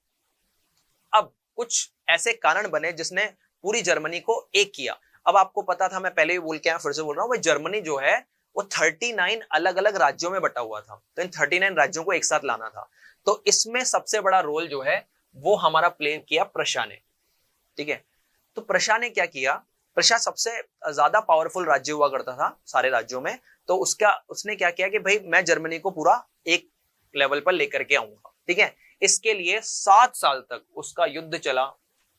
अब कुछ ऐसे कारण बने जिसने पूरी जर्मनी को एक किया। अब आपको पता था, मैं पहले भी बोल के आया, फिर से बोल रहा हूं, जर्मनी जो है वो 39 अलग अलग राज्यों में बटा हुआ था। तो इन 39 राज्यों को एक साथ लाना था। तो इसमें सबसे बड़ा रोल जो है वो हमारा प्ले किया प्रशा ने। ठीक है, तो प्रशा ने क्या किया, प्रशा सबसे ज्यादा पावरफुल राज्य हुआ करता था सारे राज्यों में। तो उसने क्या किया कि भाई मैं जर्मनी को पूरा एक लेवल पर लेकर के आऊंगा। ठीक है, इसके लिए 7 साल तक उसका युद्ध चला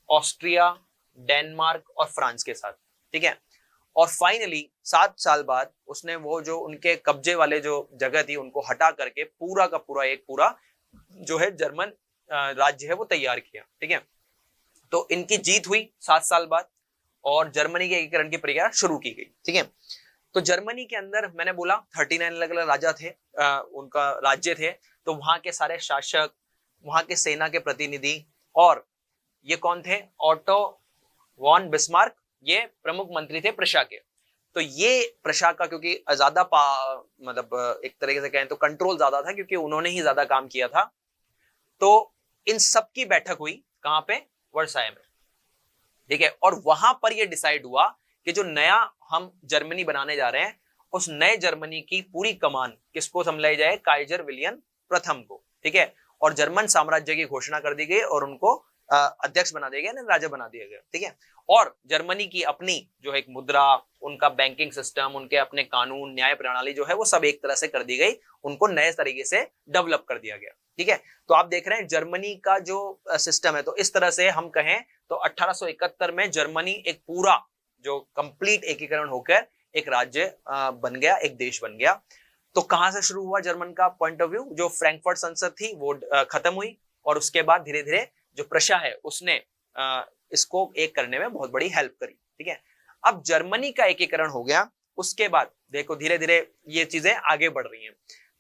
ऑस्ट्रिया, डेनमार्क और फ्रांस के साथ, ठीक है। और फाइनली 7 साल बाद उसने वो जो उनके कब्जे वाले जो जगह थी उनको हटा करके पूरा का पूरा एक पूरा जो है जर्मन राज्य है वो तैयार किया, ठीक है। तो इनकी जीत हुई 7 साल बाद और जर्मनी के एकीकरण की प्रक्रिया शुरू की गई, ठीक है। तो जर्मनी के अंदर मैंने बोला 39 अलग अलग राजा थे, उनका राज्य थे। तो वहां के सारे शासक, वहां के सेना के प्रतिनिधि, और ये कौन थे? ऑटो वॉन बिस्मार्क, ये प्रमुख मंत्री थे प्रशा के। तो ये प्रशा का क्योंकि ज्यादा मतलब एक तरीके से कहें तो कंट्रोल ज्यादा था, क्योंकि उन्होंने ही ज्यादा काम किया था। तो इन सब की बैठक हुई कहां पे? वर्साय में, ठीक है। और वहां पर यह डिसाइड हुआ कि जो नया हम जर्मनी बनाने जा रहे हैं, उस नए जर्मनी की पूरी कमान किसको संभाली जाए? काइजर विलियम प्रथम को, ठीक है। और जर्मन साम्राज्य की घोषणा कर दी गई और उनको अध्यक्ष बना दिया गया, राजा बना दिया गया, ठीक है। और जर्मनी की अपनी जो है एक मुद्रा, उनका बैंकिंग सिस्टम, उनके अपने कानून, न्याय प्रणाली जो है वो सब एक तरह से कर दी गई, उनको नए तरीके से डेवलप कर दिया गया, ठीक है। तो आप देख रहे हैं जर्मनी का जो सिस्टम है, तो इस तरह से हम कहें तो 1871 में जर्मनी एक पूरा जो कंप्लीट एकीकरण होकर एक राज्य बन गया, एक देश बन गया। तो कहां से शुरू हुआ जर्मन का पॉइंट ऑफ व्यू? जो फ्रैंकफर्ट संसद थी वो खत्म हुई, और उसके बाद धीरे धीरे जो प्रशा है उसने इसको एक करने में बहुत बड़ी हेल्प करी, ठीक है। अब जर्मनी का एकीकरण हो गया, उसके बाद देखो धीरे धीरे ये चीजें आगे बढ़ रही हैं।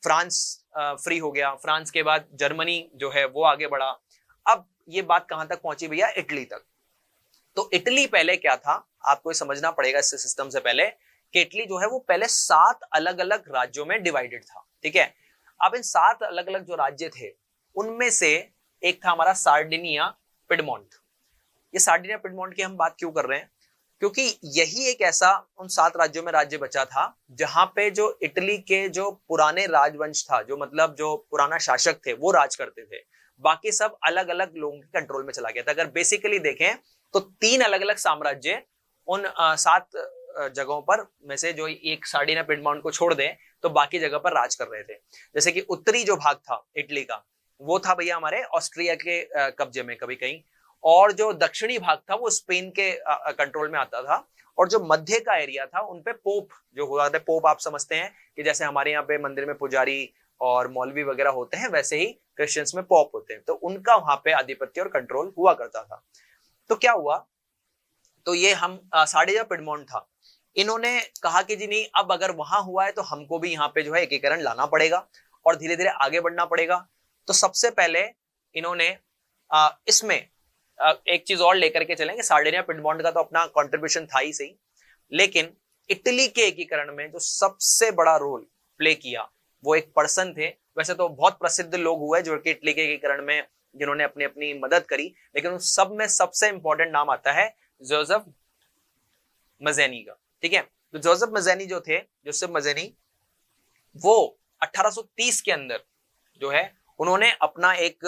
फ्रांस फ्री हो गया, फ्रांस के बाद जर्मनी जो है वो आगे बढ़ा। अब ये बात कहां तक पहुंची भैया? इटली तक। तो इटली पहले क्या था, आपको समझना पड़ेगा इस सिस्टम से पहले, कि इटली जो है वो पहले 7 अलग अलग राज्यों में डिवाइडेड था, ठीक है। अब इन 7 अलग अलग जो राज्य थे उनमें से एक था हमारा सार्डिनिया पिडमोंट। ये सार्डिनिया पिडमोंट की हम बात क्यों कर रहे हैं? क्योंकि यही एक ऐसा उन 7 राज्यों में राज्य बचा था जहां पे जो इटली के जो पुराने राजवंश था, जो मतलब जो पुराना शासक थे वो राज करते थे, बाकी सब अलग अलग लोगों के कंट्रोल में चला गया था। अगर बेसिकली देखें तो 3 अलग अलग साम्राज्य उन 7 जगहों पर में से, जो एक सार्डिनिया पिडमोंट को छोड़ दें तो बाकी जगह पर राज कर रहे थे। जैसे कि उत्तरी जो भाग था इटली का वो था भैया हमारे ऑस्ट्रिया के कब्जे में कभी कहीं, और जो दक्षिणी भाग था वो स्पेन के कंट्रोल में आता था, और जो मध्य का एरिया था उन पे पोप जो हुआ था, पोप आप समझते हैं कि जैसे हमारे यहाँ पे मंदिर में पुजारी और मौलवी वगैरह होते हैं, वैसे ही क्रिश्चियंस में पोप होते हैं, तो उनका वहां पे आधिपत्य और कंट्रोल हुआ करता था। तो क्या हुआ? तो ये हम सार्डिनिया पिडमोंट था, इन्होंने कहा कि जी नहीं, अब अगर वहां हुआ है तो हमको भी यहाँ पे जो है एकीकरण लाना पड़ेगा और धीरे धीरे आगे बढ़ना पड़ेगा। तो सबसे पहले इन्होंने इसमें एक चीज और लेकर के चलेंगे, सार्डिनिया पिडमोंट का तो अपना कंट्रीब्यूशन था ही सही, लेकिन इटली के एकीकरण में जो सबसे बड़ा रोल प्ले किया वो एक पर्सन थे। वैसे तो बहुत प्रसिद्ध लोग हुए जो कि इटली के एकीकरण में जिन्होंने अपनी अपनी मदद करी, लेकिन उन सब में सबसे इंपॉर्टेंट नाम आता है जोसेफ मजेनी का, ठीक है। तो जोसेफ मजेनी जो थे, जोसेफ मजेनी, वो 1830 के अंदर जो है उन्होंने अपना एक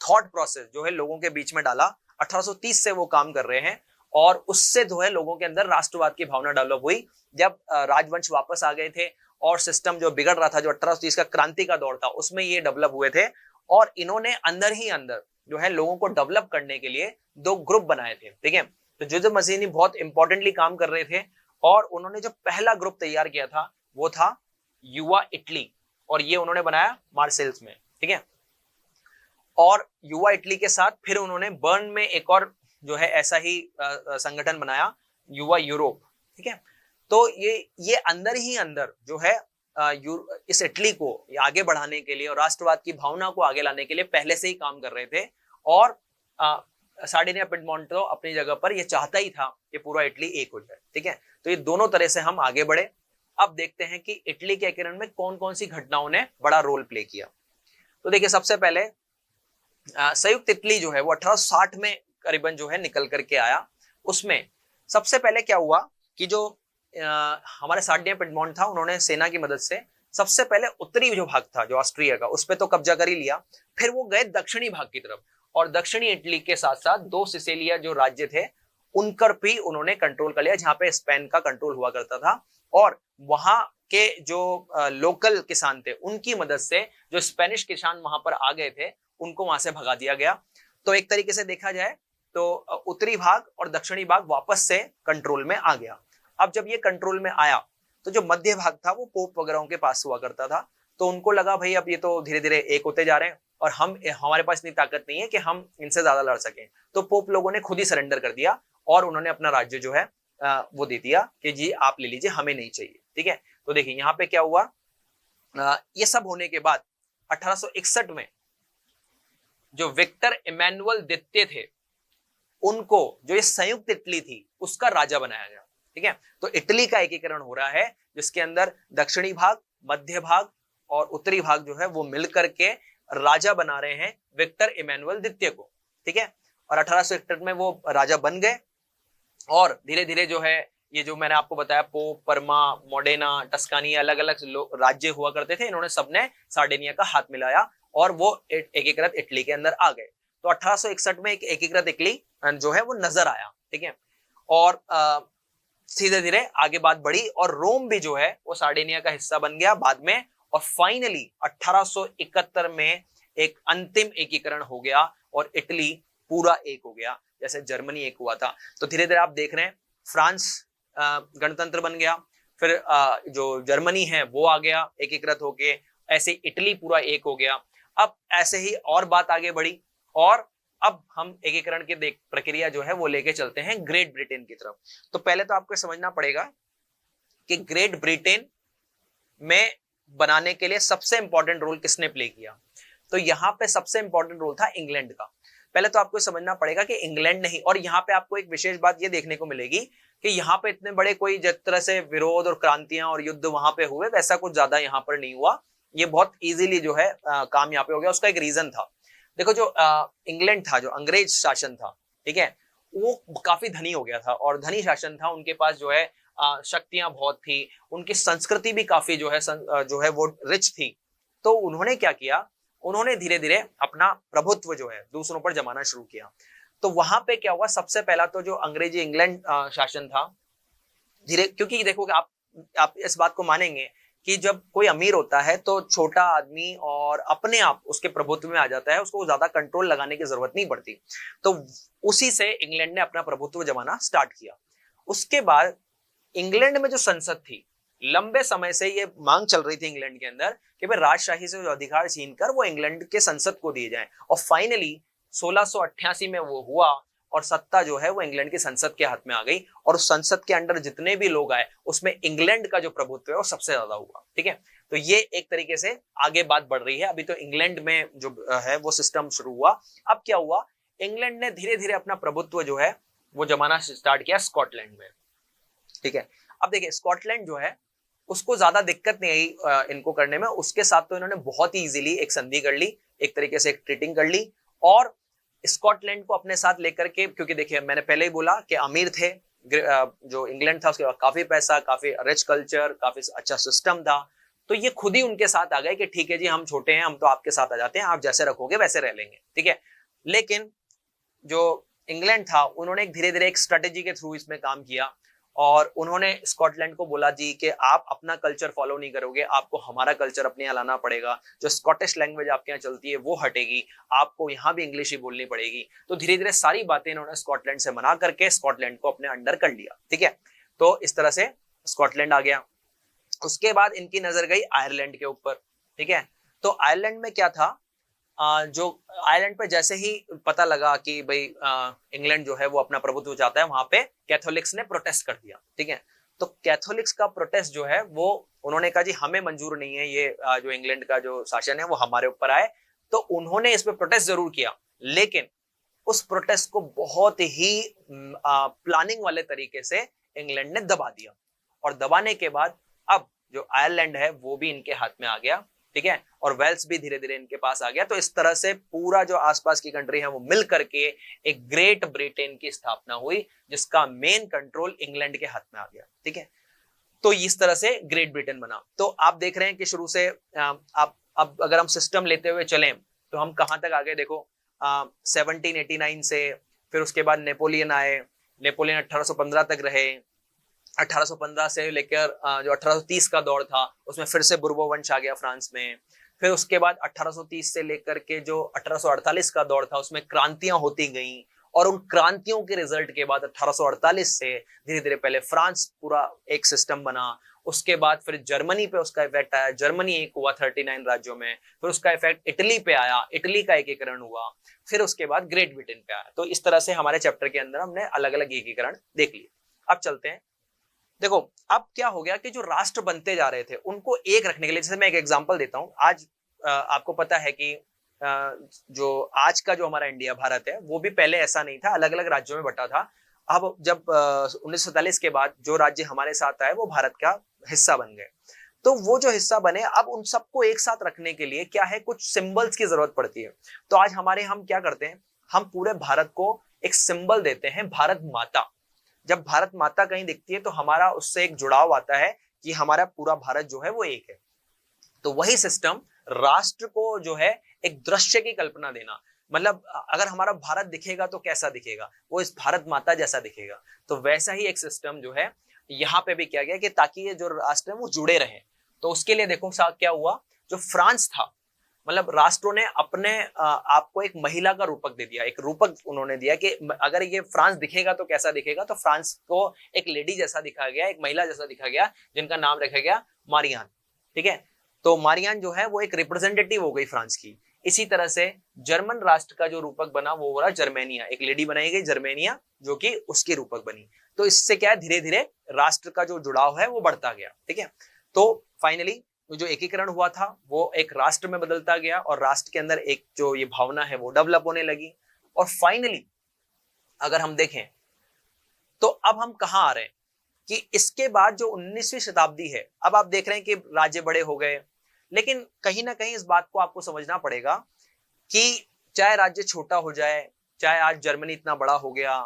थॉट प्रोसेस जो है लोगों के बीच में डाला। 1830 से वो काम कर रहे हैं, और उससे जो है लोगों के अंदर राष्ट्रवाद की भावना डेवलप हुई। जब राजवंश वापस आ गए थे और सिस्टम जो बिगड़ रहा था, जो 1830 का क्रांति का दौर था, उसमें ये डेवलप हुए थे, और इन्होंने अंदर ही अंदर जो है लोगों को डेवलप करने के लिए 2 ग्रुप बनाए थे, ठीक है। तो जोसेफ मजेनी बहुत इंपॉर्टेंटली काम कर रहे थे, और उन्होंने जो पहला ग्रुप तैयार किया था वो था युवा इटली, और ये उन्होंने बनाया मार्सेल्स में, ठीक है। और युवा इटली के साथ फिर उन्होंने बर्न में एक और जो है ऐसा ही संगठन बनाया, युवा यूरोप, ठीक है। तो ये अंदर ही अंदर जो है इस इटली को आगे बढ़ाने के लिए और राष्ट्रवाद की भावना को आगे लाने के लिए पहले से ही काम कर रहे थे, और सार्डिनिया पिडमोंट तो अपनी जगह पर ये चाहता ही था कि पूरा इटली एक हो जाए, ठीक है। तो ये दोनों तरह से हम आगे बढ़े। अब देखते हैं कि इटली के एकीकरण में कौन कौन सी घटनाओं ने बड़ा रोल प्ले किया। तो देखिए, सबसे पहले संयुक्त इटली जो है वो 1860 में करीबन जो है निकल करके आया। उसमें सबसे पहले क्या हुआ कि जो हमारे सार्डिनिया पिडमोंट था, उन्होंने सेना की मदद से सबसे पहले उत्तरी जो भाग था जो ऑस्ट्रिया का, उस पर तो कब्जा कर ही लिया। फिर वो गए दक्षिणी भाग की तरफ, और दक्षिणी इटली के साथ साथ 2 सिसिलिया जो राज्य थे उन पर भी उन्होंने कंट्रोल कर लिया, जहां पे स्पेन का कंट्रोल हुआ करता था। और वहां के जो लोकल किसान थे उनकी मदद से जो स्पेनिश किसान वहां पर आ गए थे उनको वहां से भगा दिया गया। तो एक तरीके से देखा जाए तो उत्तरी भाग और दक्षिणी भाग वापस से कंट्रोल में आ गया। अब जब ये कंट्रोल में आया तो जो मध्य भाग था वो पोप वगैरह के पास हुआ करता था, तो उनको लगा भाई अब ये तो धीरे धीरे एक होते जा रहे हैं और हमारे पास इतनी ताकत नहीं है कि हम इनसे ज्यादा लड़ सकें। तो पोप लोगों ने खुद ही सरेंडर कर दिया और उन्होंने अपना राज्य जो है वो दे दिया कि जी आप ले लीजिए, हमें नहीं चाहिए। ठीक है, तो देखिए यहाँ पे क्या हुआ, ये सब होने के बाद 1861 में जो विक्टर इमैनुअल द्वितीय थे उनको, जो ये संयुक्त इटली थी उसका राजा बनाया गया। ठीक है, तो इटली का एकीकरण हो रहा है जिसके अंदर दक्षिणी भाग, मध्य भाग और उत्तरी भाग जो है वो मिलकर के राजा बना रहे हैं विक्टर इमैनुअल द्वितीय को। ठीक है, और 1861 में वो राजा बन गए और धीरे धीरे जो है ये जो मैंने आपको बताया पोप, परमा, मोडेना, टस्कानी, अलग अलग राज्य हुआ करते थे, इन्होंने सबने सार्डिनिया का हाथ मिलाया और वो एकीकृत इटली के अंदर आ गए। तो 1861 में एक एकीकृत इटली जो है वो नजर आया। ठीक है, और धीरे धीरे आगे बात बढ़ी और रोम भी जो है वो सार्डिनिया का हिस्सा बन गया बाद में, और फाइनली 1871 में एक अंतिम एकीकरण हो गया और इटली पूरा एक हो गया जैसे जर्मनी एक हुआ था। तो धीरे धीरे आप देख रहे हैं फ्रांस गणतंत्र बन गया, फिर जो जर्मनी है वो आ गया एकीकृत होके, ऐसे इटली पूरा एक हो गया। अब ऐसे ही और बात आगे बढ़ी और अब हम एकीकरण की प्रक्रिया जो है वो लेके चलते हैं ग्रेट ब्रिटेन की तरफ। तो पहले तो आपको समझना पड़ेगा कि ग्रेट ब्रिटेन में बनाने के लिए सबसे इंपॉर्टेंट रोल किसने प्ले किया। तो यहाँ पे सबसे इंपॉर्टेंट रोल था इंग्लैंड का। पहले तो आपको समझना पड़ेगा कि इंग्लैंड नहीं, और यहाँ पे आपको एक विशेष बात ये देखने को मिलेगी कि यहाँ पे इतने बड़े कोई जिस तरह से विरोध और क्रांतियां और युद्ध वहां पे हुए वैसा कुछ ज्यादा यहाँ पर नहीं हुआ। ये बहुत इजीली जो है काम यहाँ पे हो गया। उसका एक रीजन था, देखो जो इंग्लैंड था, जो अंग्रेज शासन था, ठीक है, वो काफी धनी हो गया था और धनी शासन था, उनके पास जो है शक्तियां बहुत थी, उनकी संस्कृति भी काफी जो है वो रिच थी। तो उन्होंने क्या किया, उन्होंने धीरे धीरे अपना प्रभुत्व जो है दूसरों पर जमाना शुरू किया। तो वहां पे क्या हुआ, सबसे पहला तो जो अंग्रेजी इंग्लैंड शासन था धीरे, क्योंकि देखो आप इस बात को मानेंगे कि जब कोई अमीर होता है तो छोटा आदमी और अपने आप उसके प्रभुत्व में आ जाता है, उसको ज्यादा कंट्रोल लगाने की जरूरत नहीं पड़ती। तो उसी से इंग्लैंड ने अपना प्रभुत्व जमाना स्टार्ट किया। उसके बाद इंग्लैंड में जो संसद थी, लंबे समय से ये मांग चल रही थी इंग्लैंड के अंदर कि भाई राजशाही से जो अधिकार छीनकर वो इंग्लैंड के संसद को दिए जाएं, और फाइनली 1688 में वो हुआ और सत्ता जो है वो इंग्लैंड की संसद के हाथ में आ गई, और उस संसद के अंदर जितने भी लोग आए उसमें इंग्लैंड का जो प्रभुत्व है वो सबसे ज्यादा हुआ। ठीक है, तो ये एक तरीके से आगे बात बढ़ रही है। अभी तो इंग्लैंड में जो है वो सिस्टम शुरू हुआ। अब क्या हुआ, इंग्लैंड ने धीरे धीरे अपना प्रभुत्व जो है वो जमाना स्टार्ट किया स्कॉटलैंड में। ठीक है, अब देखिए स्कॉटलैंड जो है उसको ज्यादा दिक्कत नहीं आई इनको करने में, उसके साथ तो इन्होंने बहुत ही इजीली एक संधि कर ली, एक तरीके से एक ट्रीटिंग कर ली, और स्कॉटलैंड को अपने साथ लेकर के, क्योंकि देखिए मैंने पहले ही बोला कि अमीर थे जो इंग्लैंड था, उसके बाद काफी पैसा, काफी रिच कल्चर, काफी अच्छा सिस्टम था, तो ये खुद ही उनके साथ आ गए कि ठीक है जी हम छोटे हैं, हम तो आपके साथ आ जाते हैं, आप जैसे रखोगे वैसे रह लेंगे। ठीक है, लेकिन जो इंग्लैंड था उन्होंने धीरे धीरे एक स्ट्रेटेजी के थ्रू इसमें काम किया और उन्होंने स्कॉटलैंड को बोला जी कि आप अपना कल्चर फॉलो नहीं करोगे, आपको हमारा कल्चर अपने यहाँ लाना पड़ेगा, जो स्कॉटिश लैंग्वेज आपके यहाँ चलती है वो हटेगी, आपको यहाँ भी इंग्लिश ही बोलनी पड़ेगी। तो धीरे धीरे सारी बातें इन्होंने स्कॉटलैंड से मना करके स्कॉटलैंड को अपने अंडर कर लिया। ठीक है, तो इस तरह से स्कॉटलैंड आ गया। उसके बाद इनकी नजर गई आयरलैंड के ऊपर। ठीक है, तो आयरलैंड में क्या था, जो आयरलैंड पे जैसे ही पता लगा कि भाई इंग्लैंड जो है वो अपना प्रभुत्व चाहता है, वहां पे कैथोलिक्स ने प्रोटेस्ट कर दिया। ठीक है, तो कैथोलिक्स का प्रोटेस्ट जो है वो उन्होंने कहा जी हमें मंजूर नहीं है ये जो इंग्लैंड का जो शासन है वो हमारे ऊपर आए। तो उन्होंने इस पे प्रोटेस्ट जरूर किया, लेकिन उस प्रोटेस्ट को बहुत ही प्लानिंग वाले तरीके से इंग्लैंड ने दबा दिया, और दबाने के बाद अब जो आयरलैंड है वो भी इनके हाथ में आ गया। ठीक है, और वेल्स भी धीरे धीरे इनके पास आ गया। तो इस तरह से पूरा जो आसपास की कंट्री है वो मिल करके एक ग्रेट ब्रिटेन की स्थापना हुई, जिसका मेन कंट्रोल इंग्लैंड के हाथ में आ गया। ठीक है, तो इस तरह से ग्रेट ब्रिटेन बना। तो आप देख रहे हैं कि शुरू से आप अब अगर हम सिस्टम लेते हुए चलें तो हम कहां तक आ गए, देखो 1789 से, फिर उसके बाद नेपोलियन आए, नेपोलियन 1815 तक रहे, 1815 से लेकर जो 1830 का दौर था उसमें फिर से बुर्बो वंश आ गया फ्रांस में। फिर उसके बाद 1830 से लेकर के जो 1848 का दौर था उसमें क्रांतियां होती गईं, और उन क्रांतियों के रिजल्ट के बाद 1848 से धीरे धीरे पहले फ्रांस पूरा एक सिस्टम बना, उसके बाद फिर जर्मनी पे उसका इफेक्ट आया, जर्मनी एक हुआ 39 राज्यों में, फिर उसका इफेक्ट इटली पे आया, इटली का एकीकरण हुआ, फिर उसके बाद ग्रेट ब्रिटेन पे आया। तो इस तरह से हमारे चैप्टर के अंदर हमने अलग अलग एकीकरण देख लिए। अब चलते हैं, देखो अब क्या हो गया कि जो राष्ट्र बनते जा रहे थे उनको एक रखने के लिए, जैसे मैं एक एग्जांपल देता हूं, आज आपको पता है कि जो आज का जो हमारा इंडिया भारत है वो भी पहले ऐसा नहीं था, अलग अलग राज्यों में बटा था। अब जब 1947 के बाद जो राज्य हमारे साथ आए वो भारत का हिस्सा बन गए, तो वो जो हिस्सा बने अब उन सबको एक साथ रखने के लिए क्या है, कुछ सिंबल्स की जरूरत पड़ती है। तो आज हम क्या करते हैं, हम पूरे भारत को एक सिंबल देते हैं, भारत माता। जब भारत माता कहीं दिखती है तो हमारा उससे एक जुड़ाव आता है कि हमारा पूरा भारत जो है वो एक है। तो वही सिस्टम राष्ट्र को जो है एक दृश्य की कल्पना देना, मतलब अगर हमारा भारत दिखेगा तो कैसा दिखेगा, वो इस भारत माता जैसा दिखेगा। तो वैसा ही एक सिस्टम जो है यहाँ पे भी किया गया कि ताकि ये जो राष्ट्र है वो जुड़े रहे। तो उसके लिए देखो साथ क्या हुआ, जो फ्रांस था, मतलब राष्ट्रों ने अपने आपको एक महिला का रूपक दे दिया, एक रूपक उन्होंने दिया कि अगर ये फ्रांस दिखेगा तो कैसा दिखेगा, तो फ्रांस को एक लेडी जैसा दिखा गया, एक महिला जैसा दिखा गया, जिनका नाम रखा गया मारियान। ठीक है, तो मारियान जो है वो एक रिप्रेजेंटेटिव हो गई फ्रांस की। इसी तरह से जर्मन राष्ट्र का जो रूपक बना वो हो रहा जर्मेनिया, एक लेडी बनाई गई जर्मेनिया जो कि उसकी रूपक बनी। तो इससे क्या है, धीरे धीरे राष्ट्र का जो जुड़ाव है वो बढ़ता गया। ठीक है, तो फाइनली जो एकीकरण हुआ था वो एक राष्ट्र में बदलता गया और राष्ट्र के अंदर एक जो ये भावना है वो डेवलप होने लगी। और फाइनली अगर हम देखें तो अब हम कहां आ रहे हैं कि इसके बाद जो 19वीं शताब्दी है, अब आप देख रहे हैं कि राज्य बड़े हो गए, लेकिन कहीं ना कहीं इस बात को आपको समझना पड़ेगा कि चाहे राज्य छोटा हो जाए, चाहे आज जर्मनी इतना बड़ा हो गया,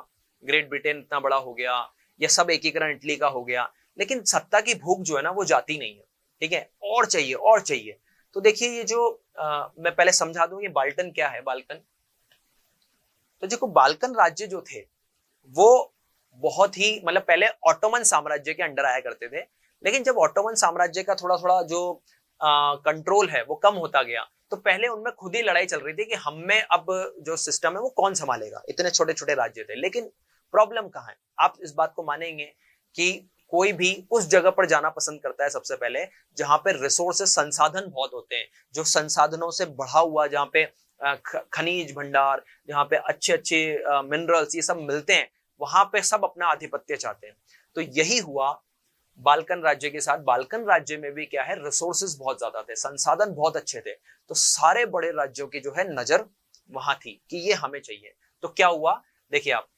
ग्रेट ब्रिटेन इतना बड़ा हो गया, या सब एकीकरण इटली का हो गया, लेकिन सत्ता की भूख जो है ना वो जाती नहीं है। ठीक है, और चाहिए और चाहिए। तो देखिए ये जो मैं पहले समझा दूं ये बाल्कन क्या है। बाल्कन, तो देखो बाल्कन राज्य जो थे वो बहुत ही, मतलब पहले ऑटोमन साम्राज्य के अंडर आया करते थे, लेकिन जब ऑटोमन साम्राज्य का थोड़ा थोड़ा जो कंट्रोल है वो कम होता गया, तो पहले उनमें खुद ही लड़ाई चल रही थी कि हमें अब जो सिस्टम है वो कौन संभालेगा, इतने छोटे छोटे राज्य थे। लेकिन प्रॉब्लम कहाँ है, आप इस बात को मानेंगे कि कोई भी उस जगह पर जाना पसंद करता है सबसे पहले जहां पे रिसोर्सेस, संसाधन बहुत होते हैं, जो संसाधनों से बढ़ा हुआ, जहां पे खनिज भंडार, जहां पे अच्छे अच्छे मिनरल्स ये सब मिलते हैं, वहां पे सब अपना आधिपत्य चाहते हैं। तो यही हुआ बाल्कन राज्य के साथ। बाल्कन राज्य में भी क्या है, रिसोर्सेस बहुत ज्यादा थे, संसाधन बहुत अच्छे थे, तो सारे बड़े राज्यों की जो है नजर वहां थी कि ये हमें चाहिए। तो क्या हुआ, देखिए आप,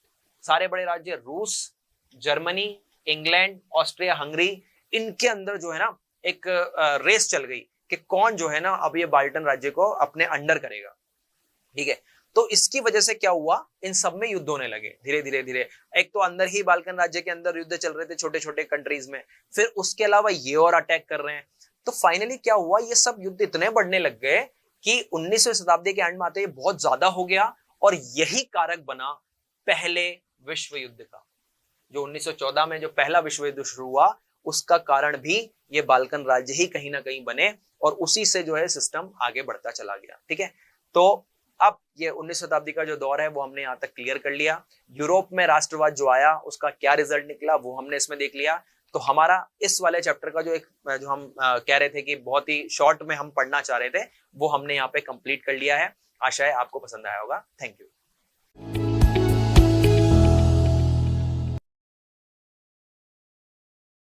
सारे बड़े राज्य रूस, जर्मनी, इंग्लैंड, ऑस्ट्रिया, हंगरी, इनके अंदर जो है ना एक रेस चल गई कि कौन जो है ना अब ये बाल्कन राज्य को अपने अंडर करेगा। ठीक है, तो इसकी वजह से क्या हुआ, इन सब में युद्ध होने लगे धीरे धीरे धीरे। एक तो अंदर ही बाल्कन राज्य के अंदर युद्ध चल रहे थे छोटे छोटे कंट्रीज में, फिर उसके अलावा ये और अटैक कर रहे हैं। तो फाइनली क्या हुआ, ये सब युद्ध इतने बढ़ने लग गए कि 19वीं शताब्दी के एंड में आते बहुत ज्यादा हो गया, और यही कारक बना पहले विश्व युद्ध का। जो 1914 में जो पहला विश्व युद्ध शुरू हुआ, उसका कारण भी ये बाल्कन राज्य ही कहीं ना कहीं बने, और उसी से जो है सिस्टम आगे बढ़ता चला गया। ठीक है, तो अब ये 19वीं शताब्दी का जो दौर है वो हमने यहाँ तक क्लियर कर लिया। यूरोप में राष्ट्रवाद जो आया उसका क्या रिजल्ट निकला वो हमने इसमें देख लिया। तो हमारा इस वाले चैप्टर का जो हम कह रहे थे कि बहुत ही शॉर्ट में हम पढ़ना चाह रहे थे, वो हमने यहाँ पे कंप्लीट कर लिया है। आशा है आपको पसंद आया होगा। Thank you.